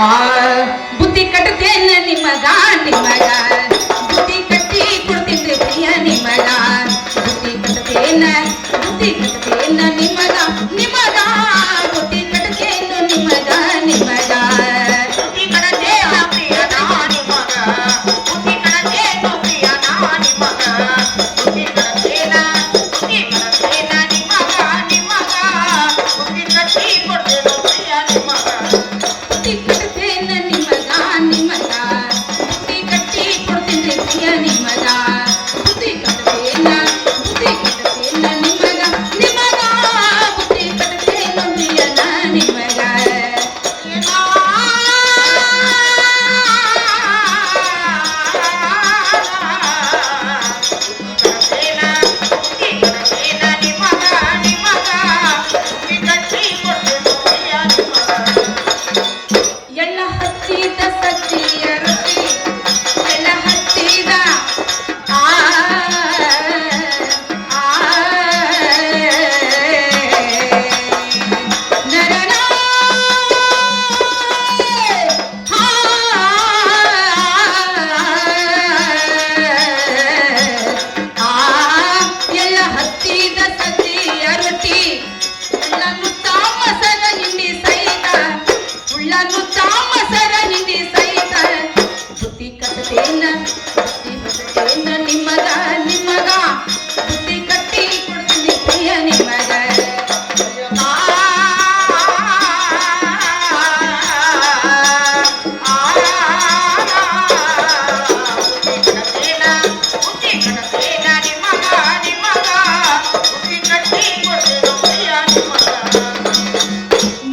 Speaker 5: ಆ ಬುದ್ಧಿ ಕಟ್ಟತೇನ ನಿಮಗ ನಿಮಗ, ಬುದ್ಧಿ ಕಟ್ಟಿ ಕೊಡ್ತಿದ್ದೆ ಪ್ರಿಯ ನಿಮಗ. ಬುದ್ಧಿ ಕಟ್ಟತೇನ ನಿಮಗ ನಿಮಗ, ಬುದ್ಧಿ ಕಟ್ಟತೇನು ನಿಮಗ ನಿಮಗ. ಬುದ್ಧಿ ಕಟ್ಟತೇನ ಪ್ರಿಯ ನಿಮಗ, ಬುದ್ಧಿ ಕಟ್ಟತೇನು ಪ್ರಿಯ ನಿಮಗ. ಬುದ್ಧಿ ಕಟ್ಟತೇನ ನಿಮಗ ನಿಮಗ, ಬುದ್ಧಿ ಕಟ್ಟಿ ಕೊಡ್ತೇನು ಪ್ರಿಯ ನಿಮಗ. ಬುದ್ಧಿ ಕಟ್ಟತೇನ ನಿಮಗ ನಿಮಗ, ಬುದ್ಧಿ ಕಟ್ಟಿ ಕೊಡ್ತೇನೆ ಪ್ರಿಯ ನಿಮಗ. ಬುದ್ಧಿ ಕಟ್ಟತೇನ ನಿಮಗ ನಿಮಗ, ಬುದ್ಧಿ ಕಟ್ಟತೇನು ಪ್ರಿಯನ ನಿಮಗ. ಕಟ್ಟೇನ ನಿಮಗ ನಿಮಗ ಬುದ್ಧಿ ಕಟ್ಟಿ ಕೊಡ್ತೀನಿ ಪ್ರಿಯ ನಿಮಗ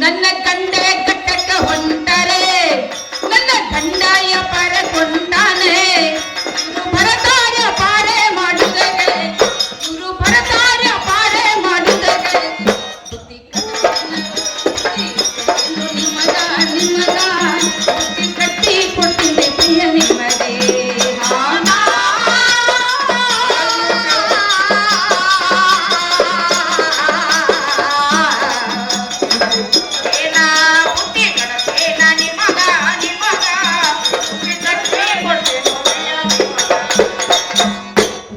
Speaker 5: ನನ್ನ ಗಂಡ ಕಟ್ಟಕ ಹೊಂಟರೆ ನನ್ನ ಗಂಡಾಯ ಪರ ಕೊಂಡಾನೆ ಇವರು ಭರತಾರ್ಯ ಪಾರೆ ಮಾಡುತ್ತದೆ ಇವರು ಭರತಾರ್ಯ ಪಾರೆ ಮಾಡುತ್ತದೆ ಬುದ್ಧಿ ಕಟ್ಟೇನು ನಿಮಗ ನಿಮಗ ಬುದ್ಧಿ ಕಟ್ಟಿ ಕೊಡ್ತೀನಿ ಪ್ರಿಯ ನಿಮಗೆ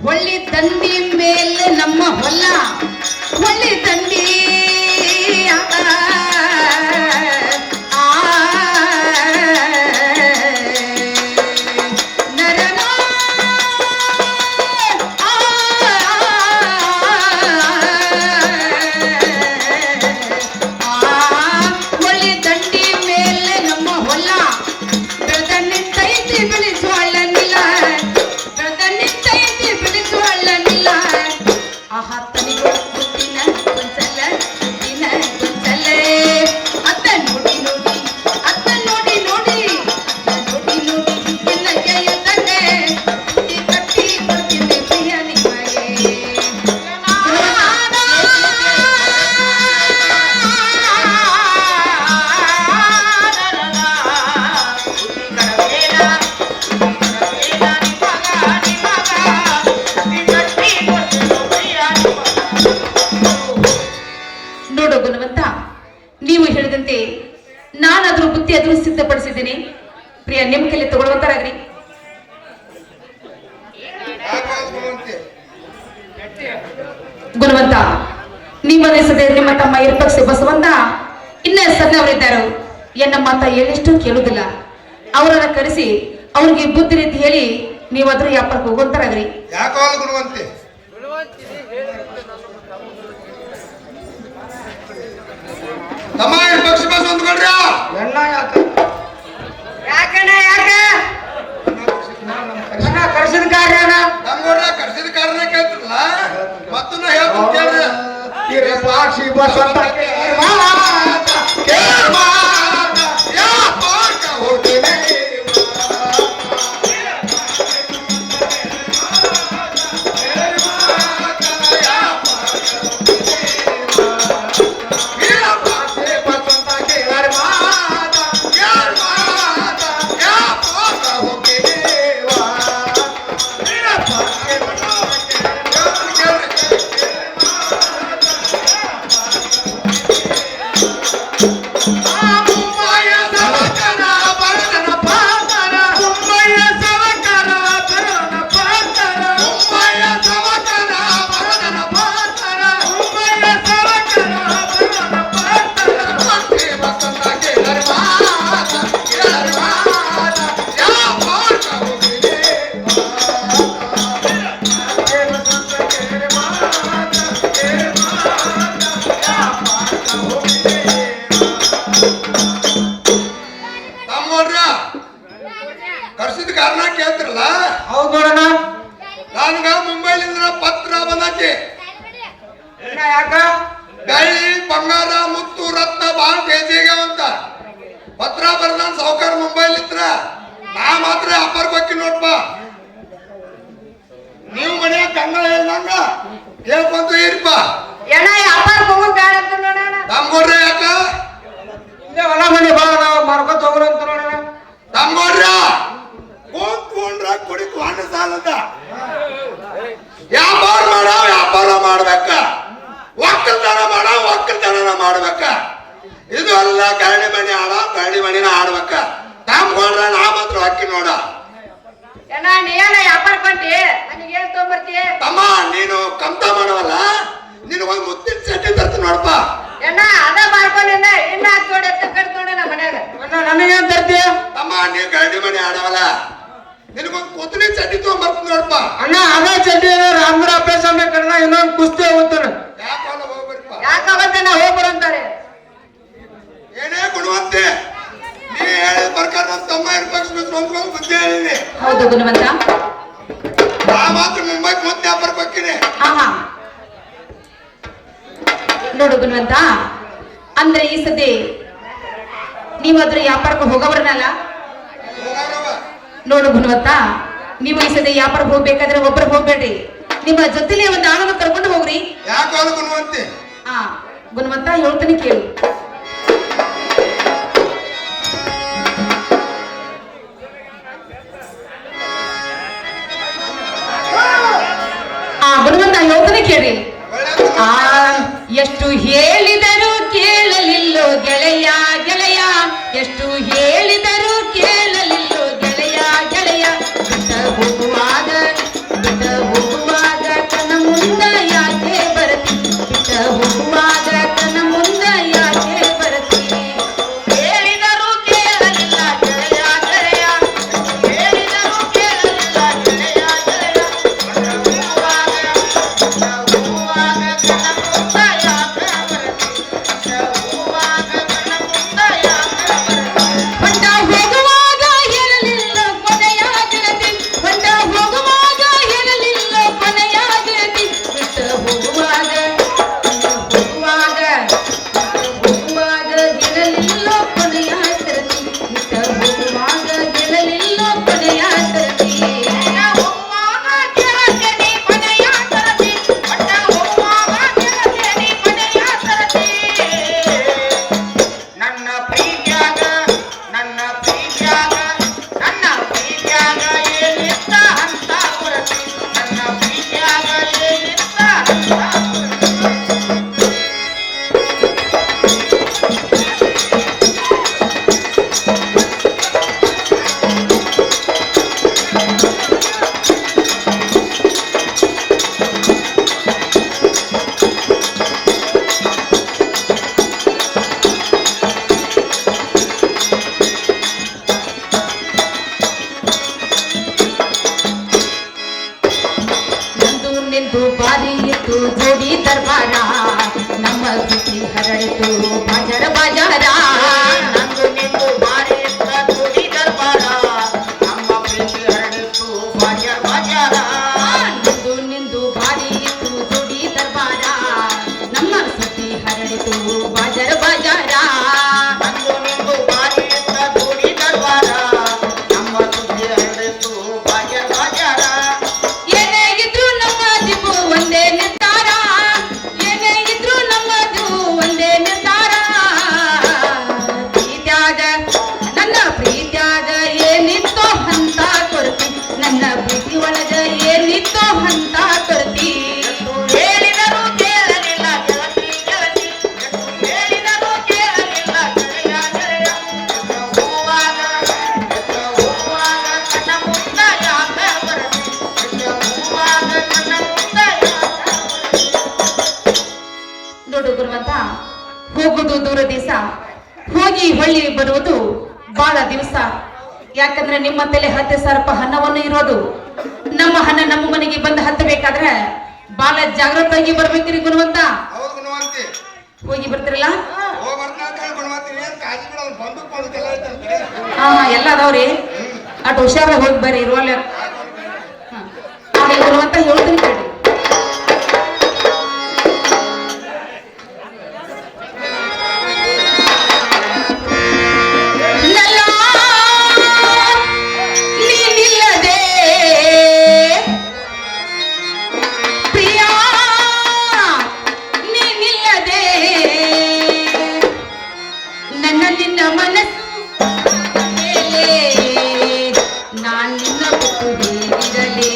Speaker 5: ಒಳ್ಳಿ ತಂದಿ ಮೇಲೆ ನಮ್ಮ ಹೊಲ ಒಳ್ಳಿ ತಂದಿ ಒಳ್ಳಿ ದಂಡಿ ಮೇಲೆ ನಮ್ಮ ಹೊಲ ಬೆಳೆದನ್ನಿಟ್ಟೈತಿ ಬೆಳೆಸುವಳ್ಳನಿಲ್ಲ ಬೆಳೆದನ್ನಿಟ್ಟೈತಿ ಬೆಳೆಸುವಳ್ಳನಿಲ್ಲ ಆಹಾ ತನಿಗೂ ಗುಟ್ಟಿನ ಗೊಂಚಲ ಗುಟ್ಟಿನ ಗೊಂಚಲೆ ಅತ್ತ ನೋಡಿ ನೋಡಿ ಅತ್ತ ನೋಡಿ ನೋಡಿ ಅತ್ತ ನೋಡಿ ನೋಡಿ ಎಲ್ಲ ಕೈಯದಂಗೆ ಬುದ್ಧಿ ಕಟ್ಟಿ ಕೊಡ್ತೀನಿ ಪ್ರಿಯ ನಿಮಗೆ ನೋಡು ಗುಣವಂತ ನೀವು ಹೇಳಿದಂತೆ ನಾನಾದ್ರೂ ಬುದ್ಧಿ ಆದ್ರೂ ಸಿದ್ಧಪಡಿಸಿದ್ದೀನಿ ಪ್ರಿಯ ನಿಮ್ಮ ಕೈಲಿ ತಗೊಳ್ಳುವಂತರಾಗ್ರಿ ಗುಣವಂತ ನಿಮ್ಮ ದೇಶದ ನಿಮ್ಮ ತಮ್ಮ ಇರ್ಪಕ್ಷ ಬಸವಂತ ಇನ್ನ ಸಣ್ಣವರಿದ್ದಾರು ಎನ್ನ ಮಾತ ಹೇಳಿಷ್ಟು ಕೇಳುವುದಿಲ್ಲ ಅವರನ್ನ ಕರೆಸಿ ಅವ್ರಿಗೆ ಬುದ್ಧಿ ರೀತಿ ಹೇಳಿ ನೀವಾದ್ರೂ ವ್ಯಾಪಾರಕ್ಕೆ ಹೋಗುವಂತರಾಗ್ರಿ
Speaker 2: ಯಾಕೋ ಗುಣವಂತೆ ತಮ್ಮ ಪಕ್ಷ ಬಸ್ ಹೊಂದ್ಕೊಳ್ರಿ
Speaker 6: ಯಾಕಣ್ಣ ಯಾಕ ಕರ್ಸಿದ ಕಾರ್ಯನ
Speaker 2: ನಮ್ಗೋಡ ಕರ್ಸಿದ ಕಾರಣ ಕೇಳ್ತಿರಲ್ಲ ಮತ್ತು ನಾ ಹೇಳ್ತೀನಿ ಕೇಳ್ರಿ
Speaker 3: ಪಾಕ್ಷಿ ಬಸ್ ಅಂತ
Speaker 2: ಕರ್ಸಿದ ಕಾರಣ ಕೇಳ್ತಿರಲ್ಲ
Speaker 6: ಹೌದು ನೋಡೋಣ
Speaker 2: ನನ್ಗ ಮುಂಬೈಲಿಂದ ಪತ್ರ ಬಂದೈತಿ
Speaker 6: ಯಾಕ
Speaker 2: ಬೆಳ್ಳಿ ಬಂಗಾರ ಮುತ್ತು ರತ್ನ ಬಾಳ್ ಕೆಜಿಗೆ ಅಂತ ಪತ್ರ ಬರ್ದಾನ ಸಾವುಕಾರ ಮುಂಬೈಲಿತ್ರ ನಾ ಮಾತ್ರ ಅಪ್ಪರ್ ಬಕ್ಕಿ ನೋಡ್ಪ ನೀವು ಮನ್ಯಾಗ ಗಂಗ ಹೇಳ್ದಂಗ ಕೇಳ್ಕೊಂತ ಇರ್ಪ
Speaker 6: ಏನ ವ್ಯಾಪಾರ ಹೋಗೋ ಬ್ಯಾಡ ಅಂತ ನೋಡೋಣ
Speaker 2: ತಮ್ಗೊಡ್ರೆ ಯಾಕ
Speaker 6: ಹೊಲ ಮನೆ ಬಾಳ ಮಾರ್ಕೊತ ಹೋಗೋಣ ಅಂತ ನೋಡೋಣ
Speaker 2: ತಮ್ಗೊಡ್ರ ಕೂತ್ಕೊಂಡ್ರ ಕುಡಿಕು ಹಣ್ಣು ಸಾಲದ ವ್ಯಾಪಾರ ಮಾಡ್ಬೇಕ ಒಕ್ಕಲ್ತನ ಮಾಡ್ಬೇಕ ಇದು ಅಲ್ಲ ಗರಡಿ ಮಣಿ ಗರಡಿ ಮಣಿನ ಆಡ್ಬೇಕ ತಮ್ಗೊಂಡ್ರ ನಾ ಮಾತ್ರ ಅಕ್ಕಿ ನೋಡ
Speaker 6: ಏನ ನೀನ ವ್ಯಾಪಾರ ಕೊಂಡಿ ನನಗೆ ಏನ್ ತೊಗೊಂಬರ್ತಿ
Speaker 2: ತಮ್ಮ ನೀನು ಕಮ್ತ ಮಾಡವಲ್ಲ ನಿನಗೊಂದು ಮುತ್ತಿನ ಚಟ್ಟಿ ತರ್ತೀನಿ ನೋಡಪ್ಪ
Speaker 6: ಏನ ಅದ ಮಾಡ್ಕೊಂಡಿನ ಇನ್ನ ಹಾಕೋಡೆ ಕಟ್ಕೊಂಡೆ ನಮ್ಮ ಮನ್ಯಾಗ ನನಗೇನ್ ತರ್ತಿ
Speaker 2: ತಮ್ಮ ನೀ ಗರಡಿ ಮಣಿ ಆಡವಲ್ಲ ನಿನಗೊಂದು ಕೊತ್ತಲಿ ಚಟ್ಟಿ ತಗೊಂಡ್ಬರ್ತೀನಿ ನೋಡಪ್ಪ
Speaker 1: ಅಣ್ಣ ಅದೇ ಚಡ್ಡಿ ರಾಮರ ಅಭ್ಯಾಸ ಕರ್ನ ಇನ್ನೊಂದು ಕುಸ್ತಿ ಹೋಗ್ತಾನೆ
Speaker 2: ಯಾಕಲ್ಲ ಹೋಗ್ಬರ್ಪ
Speaker 6: ಯಾಕಂತ ನಾ ಹೋಗ್ಬರಂತಾರೆ
Speaker 2: ಏನೇ ಗುಣವಂತೆ ನೀ ಹೇಳಿದ ಪ್ರಕಾರ ನಮ್ಮ ತಮ್ಮ ಇರ್ಬೇಕು ಸ್ವಂತ ಬುದ್ಧಿ ಹೇಳಿನಿ
Speaker 5: ಹೌದು ಗುಣವಂತ.
Speaker 2: ಆ ಮಾತ್ರ ಮುಂಬೈಗೆ ಮತ್ತೆ ವ್ಯಾಪಾರಕ್ಕೆ ಹೋಗ್ತೀನಿ
Speaker 5: ಆಹಾ ನೋಡು ಗುಣವಂತ, ಅಂದ್ರೆ ಈ ಸತಿ ನೀವಾದ್ರೂ ವ್ಯಾಪಾರಕ್ಕೆ ಹೋಗವ್ರನಲ್ಲ.
Speaker 2: ಹೋಗಾರವ
Speaker 5: ನೋಡು ಗುಣವಂತ, ನೀವು ಈ ಸತಿ ವ್ಯಾಪಾರಕ್ಕೆ ಹೋಗ್ಬೇಕಾದ್ರೆ ಒಬ್ಬರು ಹೋಗ್ಬೇಡ್ರಿ, ನಿಮ್ಮ ಜೊತೆಲಿ ಒಂದು ಆಳನ್ನು ಕರ್ಕೊಂಡು ಹೋಗ್ರಿ.
Speaker 2: ಯಾಕಲ್ಲ ಗುಣವಂತೆ
Speaker 5: ಆ ಗುಣವಂತ ಹೇಳ್ತೀನಿ ಕೇಳು. ಗುಣವಂತ ಹೇಳ್ತೀನಿ ಕೇಳಿ. ಆ ಎಷ್ಟು ಹೇಳಿದರೂ ಕೇಳಲಿಲ್ಲೋ ಗೆಳೆಯ ಗೆಳೆಯ, ಎಷ್ಟು ಹೇಳಿದರೂ ಕೇಳಲಿಲ್ಲೋ ಗೆಳೆಯ ಗೆಳೆಯ, ಬಿಟ್ಟ ಹೋಗುವಾಗ ಕನ ಮುಂದ ಯಾಕೆ ಬರತಿ, ಬಿಟ್ಟ ಹೋಗುವಾಗ ಕನ ಮುಂದ ಯಾಕೆ ಬರತಿ. ಹೇಳಿದರೂ ಕೇಳಲಿಲ್ಲ ಗೆಳೆಯ ಗೆಳೆಯ, ಹೇಳಿದರೂ ಕೇಳಲಿಲ್ಲ ಗೆಳೆಯ ಗೆಳೆಯ, ಹೊಂಟ ಹೋಗುವಾಗ ಹೇಳಲಿಲ್ಲ ಕೊನೆಯ ಗೆಳತಿ, ಹೊಂಟ ಹೋಗುವಾಗ ಹೇಳಲಿಲ್ಲ ಕೊನೆಯ ಗೆಳತಿ, ಬಿಟ್ಟ ಹೋಗುವಾಗ ಹೇಳಲಿಲ್ಲ ಕೊನೆಯ ಗೆಳತಿ, ಬಿಟ್ಟ ಹೋಗುವಾಗ ಹೇಳಲಿಲ್ಲ ಕೊನೆಯ ಗೆಳತಿ. ಹೋಗುವಾಗ ಕೇಳತೇನೆ ಕೊನೆಯ ಗೆಳತಿ, ಹೊಂಟ ಹೋಗುವಾಗ ಕೇಳತೇನೆ ಕೊನೆಯ ಗೆಳತಿ.
Speaker 6: ನನ್ನ ಪ್ರೀತ್ಯಾಗ ಏನಿತ್ತ ಅಂತ ಕೊರತೆ, ನನ್ನ ಪ್ರೀತ್ಯಾಗ ಏನಿತ್ತ ಅಂತ ಕೊರತೆ.
Speaker 5: ನಂದು ನಿಂದು ಬಾರಿ ಇತ್ತು ಜೋಡಿ ದರ್ಬಾರ, ನಮ್ಮ ಸುದ್ದಿ ಹರಡಿತು ಬಾಜಾರ ಬಾಜಾರ.
Speaker 6: ನಂದು ನಿಂದು ಬಾರಿ ಇತ್ತ ಜೋಡಿ ದರ್ಬಾರ, ನಮ್ಮ ಪ್ರೀತಿ ಹರಡಿತು ಬಾಜಾರ ಬಾಜಾರ.
Speaker 5: ನಂದು ನಿಂದು ಬಾರಿ ಇತ್ತು ಜೋಡಿ ದರ್ಬಾರ, ನಮ್ಮ ಸುದ್ದಿ ಹರಡಿತು ಬಾಜಾರ ಬಾಜಾರ.
Speaker 6: ನಂದು ನಿಂದು ಬಾರಿ ಇತ್ತ ಜೋಡಿ ದರ್ಬಾರ, ನಮ್ಮ ಸುದ್ದಿ ಹರಡಿತು ಬಾಜಾರ ಬಾಜಾರ.
Speaker 5: ಏನೇ ಇದ್ರು ನಮ್ಮದಿವು ಒಂದೇ ನಿರ್ಧಾರ, ಏನೇ ಇದ್ರು ನಮ್ಮದು ಒಂದೇ ನಿರ್ಧಾರ. ಪ್ರೀತ್ಯಾಗ ನನ್ನ ಪ್ರೀತ್ಯಾಗ ಏನಿತ್ತೋ ಅಂತ ಕೊರತಿ, ನನ್ನ ಪ್ರೀತಿ ಒಳಗ ಏನಿತ್ತೋ ಅಂತ ಕೊರತಿ.
Speaker 6: ಹೇಳಿದರೂ ಕೇಳಲಿಲ್ಲ ಗೆಳತಿ ಗೆಳತಿ, ಹೇಳಿದರೂ ಕೇಳಲಿಲ್ಲ ಗೆಳೆಯ ಗೆಳೆಯ, ಹೋಗುವಾಗ ಕಣ್ಣ ಮುಂದ ಯಾಕೆ ಬರತಿ, ಹೋಗುವಾಗ ಕಣ್ಣ ಮುಂದ ಯಾಕೆ
Speaker 5: ನೋಡು ಗುರುವಂತ, ಹೋಗುದು ದೂರ ದಿವಸ, ಹೋಗಿ ಹೊಳ್ಳಿ ಬರುವುದು ಬಹಳ ದಿವಸ. ಯಾಕಂದ್ರೆ ನಿಮ್ಮ ತಲೆ 10,000 ರೂಪಾಯಿ ಹಣವನ್ನು ಇರೋದು. ನಮ್ಮ ಹಣ ನಮ್ಮ ಮನೆಗೆ ಬಂದು ಹತ್ತಬೇಕಾದ್ರೆ ಬಹಳ ಜಾಗೃತವಾಗಿ ಬರ್ಬೇಕ್ರಿ ಗುರುವಂತ.
Speaker 2: ಹೌದು ಗುಣವಂತೆ
Speaker 5: ಹೋಗಿ ಬರ್ತಿರಲ್ಲ.
Speaker 2: ಹೋಗಿ ಬರ್ತಾನೆ ಗುಣವಂತೆ ಏನ್ ಕಾಜಿ ಬಿಡ ಬಂದೂಕ್ ಮಾಡೋದೆಲ್ಲ ಐತಂತೆ
Speaker 5: ಹಾ ಎಲ್ಲ ಅದಾವ್ರಿ, ಅಟ್ ಹುಷಾರಾಗಿ ಹೋಗಿ ಬರ್ರಿ ಇರುವಲ್ಲ. ಗುರುವಂತ ಹೇಳ್ತೀನಿ ಕೇಳಿ. ನಲ್ಲ ನೀನಿಲ್ಲದೆ ಪ್ರಿಯ, ನೀನಿಲ್ಲದೆ ನನ್ನ ನಿನ್ನ ಮನಸ್ಸು ಮೇಲೆ, ನಾನ್ ನಿನ್ನ ಬಿಟ್ಟು ಹೇಗಿರಲಿ,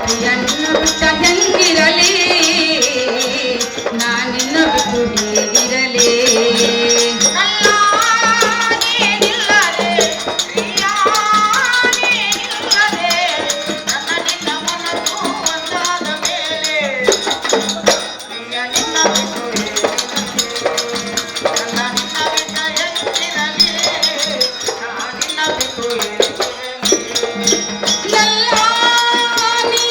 Speaker 5: ಪ್ರಿಯ ನಿನ್ನ ಬಿಟ್ಟ ಹೆಂಗಿರಲಿ, ನಾನ್ ನಿನ್ನ ಬಿಟ್ಟು ಹೇಗಿರಲಿ.
Speaker 6: ಅಲ್ಲ ನೀನಿಲ್ಲದೆ ಪ್ರಿಯ ನೀನಿಲ್ಲದೆ, ನನ್ನ ನಿನ್ನ ಮನಸ್ಸು ಒಂದಾದ ಮೇಲೆ, ಪ್ರಿಯ ನಿನ್ನ ಬಿಟ್ಟು ನನ್ನ ನಿನ್ನ ಬಿಟ್ಟ ಹೆಂಗಿರಲಿ, ನಾ ನಿನ್ನ ಬಿಟ್ಟು
Speaker 5: ನಲ್ಲ ನೀ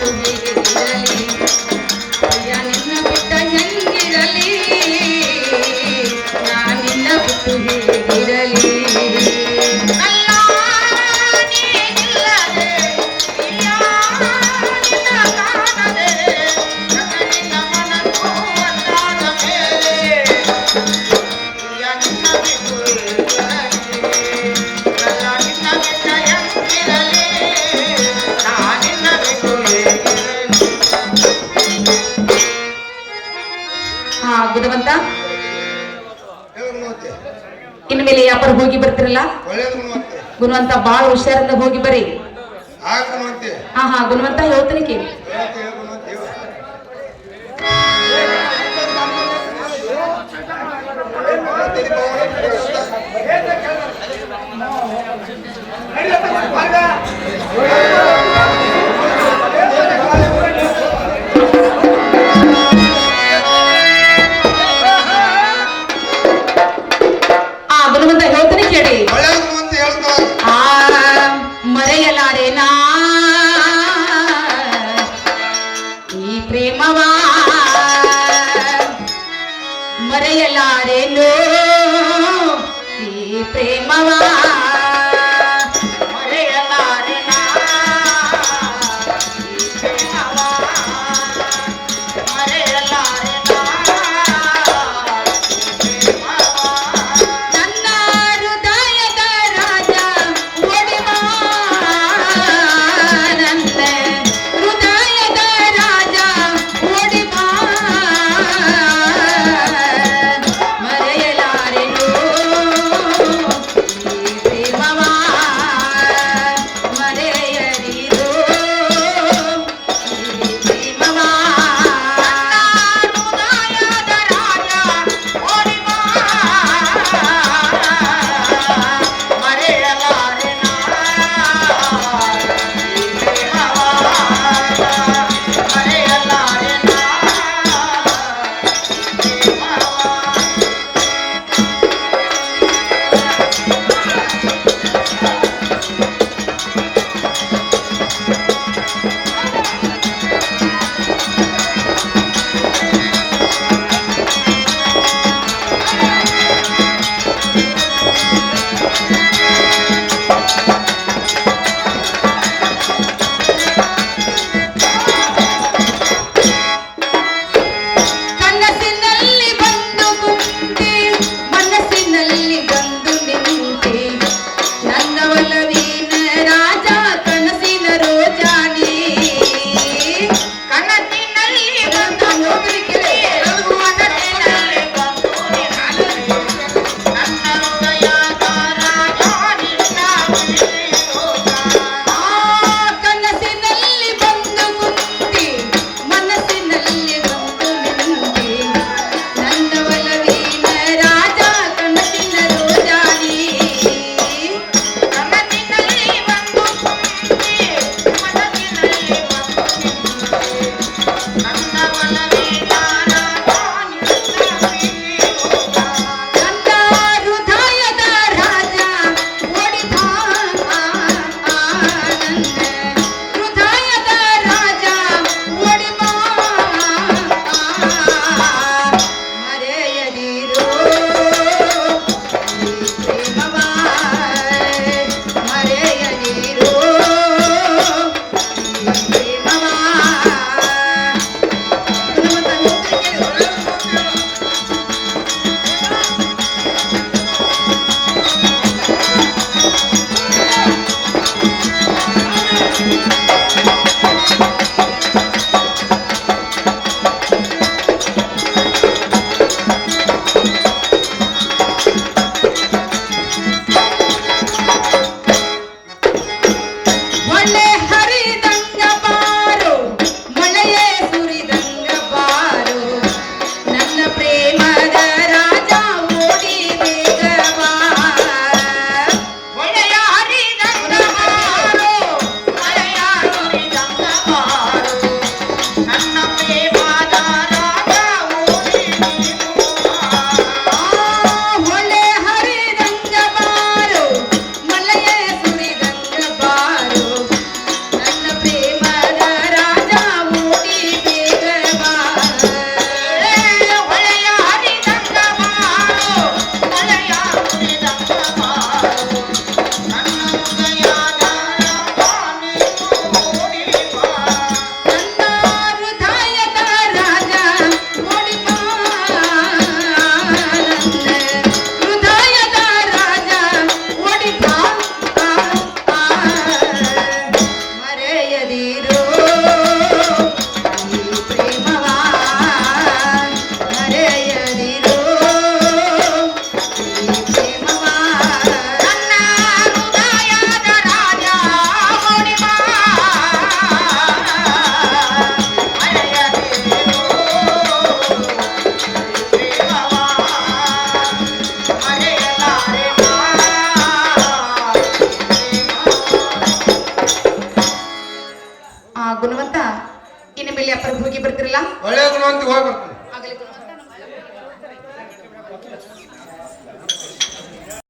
Speaker 5: ಬಿಟ್ಟು ಹೇಗಿರಲಿ ಅಯ್ಯ ನಿನ್ನ ಬಿಟ್ಟ ಹೆಂಗಿರಲಿ ನಾ ನಿನ್ನ ಬಿಟ್ಟು ಹೇಗಿರಲಿ ಹಾ ಗುಣವಂತ
Speaker 2: ಹೇಳು ಗುಣವಂತೆ.
Speaker 5: ಇನ್ಮೇಲೆ ವ್ಯಾಪಾರ ಹೋಗಿ ಬರ್ತಿರಲ್ಲ
Speaker 2: ಒಳ್ಳೇದು ಗುಣವಂತೆ.
Speaker 5: ಗುಣವಂತ ಬಾಳ ಹುಷಾರಿಂದ ಹೋಗಿ ಬರ್ರಿ
Speaker 2: ಆ ಗುಣವಂತೆ.
Speaker 5: ಹಾ ಗುಣವಂತ ಹೇಳ್ತೀನಿ ಕೇಳಿ
Speaker 2: ಗುಣವಂತೆ, ಹೇಳು ಗುಣವಂತೆ, ಹೇಳು.
Speaker 5: ಗುಣವಂತ ಹೇಳ್ತೀನಿ ಕೇಳಿ
Speaker 2: ಒಳ್ಳೇದು ಗುಣವಂತೆ ಹೇಳ್ತಾವ.
Speaker 5: ಮರೆಯಲಾರೆ ನಾ ಈ ಪ್ರೇಮವಾ ಮರೆಯಲಾರೆನೋ ಈ ಪ್ರೇಮವಾ ಮರೆಯಲಾರೆ ನಾ ಈ ಪ್ರೇಮವಾ ಮರೆಯಲಾರೆ ನಾ ನನ್ನ ಹೃದಯದ ರಾಜ ಒಡೆವ ನನ್ನ ಹೃದಯದ ರಾಜ ಒಡೆವ ಮರೆಯಲಾರೆನೋ ಈ ಪ್ರೇಮವಾ ಮರೆಯದಿರೋ ಈ ಪ್ರೇಮವಾ ಹೃದಯದ ರಾಜ ಒಡೆವ ಮರೆಯಲಾರೆ ನಾ ಈ ಪ್ರೇಮವಾ ಮರೆಯಲಾರೆ ನಾ ಈ ಪ್ರೇಮವಾ ಕನಸಿನಲ್ಲಿ ಬಂದು ಕುಂತೆ ಮನಸ್ಸಿನಲ್ಲಿ ಬಂದು ನಿಂತೆ ನನ್ನ ಒಲವಿನ ರಾಜ ಕನಸಿನ ರೋಜಾನಿ ಕನಸಿನಲ್ಲಿ ಬಂದು ಮನಸ್ಸಿನಲ್ಲಿ ಬಂದು ನನ್ನ ಹೃದಯದ ರಾಜ ನಿನ್ನ ಕನಸಿನಲ್ಲಿ ಬಂದು ಕುಂತೆ ಮನಸ್ಸಿನಲ್ಲಿ ಬಂದು ನಿಂತೆ ನನ್ನ ಒಲವಿನ ರಾಜ ಕನಸಿನ ರೋಜಾನಿ ಕನಸಿನಲ್ಲಿ ಬಂದು ಕುಂತೆ ಮನಸ್ಸಿನಲ್ಲಿ ಬಂದು ನಿಂತೆ ನನ್ನ ಒಲವಿನ ರಾಜ ನನ್ನ ಹೃದಯದ ರಾಜ ಒಡೆದ ನನ್ನ ಹೃದಯದ ರಾಜ ಒಡೆದ ಮರೆಯದಿರೋ ಈ ಪ್ರೇಮವಾ ಮರೆಯದಿರೋ ಈ ಪ್ರೇಮವಾ ಒಳ್ಳೆ ಹರಿದಂಗ ಬಾರು ಮಳೆಯೇ ಸುರಿದಂಗ ಬಾರು ನನ್ನ ಪ್ರೇಮದ ರಾಜ ಓಡಿ ಬೇಗ ಬಾ ಒಳ್ಳೆಯ ಹರಿದಂಗ ಬಾರು ಮಳೆಯ ಸುರಿದಂಗ ಬಾರು ನನ್ನ ಪ್ರೇಮದ ರಾಜ ಓಡಿ ಬೇಗ ಬಾ ಒಳ್ಳೆ ಹರಿದಂಗ ಬಾರು ಮಳೆಯೇ ಸುರಿದಂಗ ಬಾರು ನನ್ನ
Speaker 1: ಹನುಮಂತಿಗೆ ಹೋಗಿ ಬರ್ತೀನಿ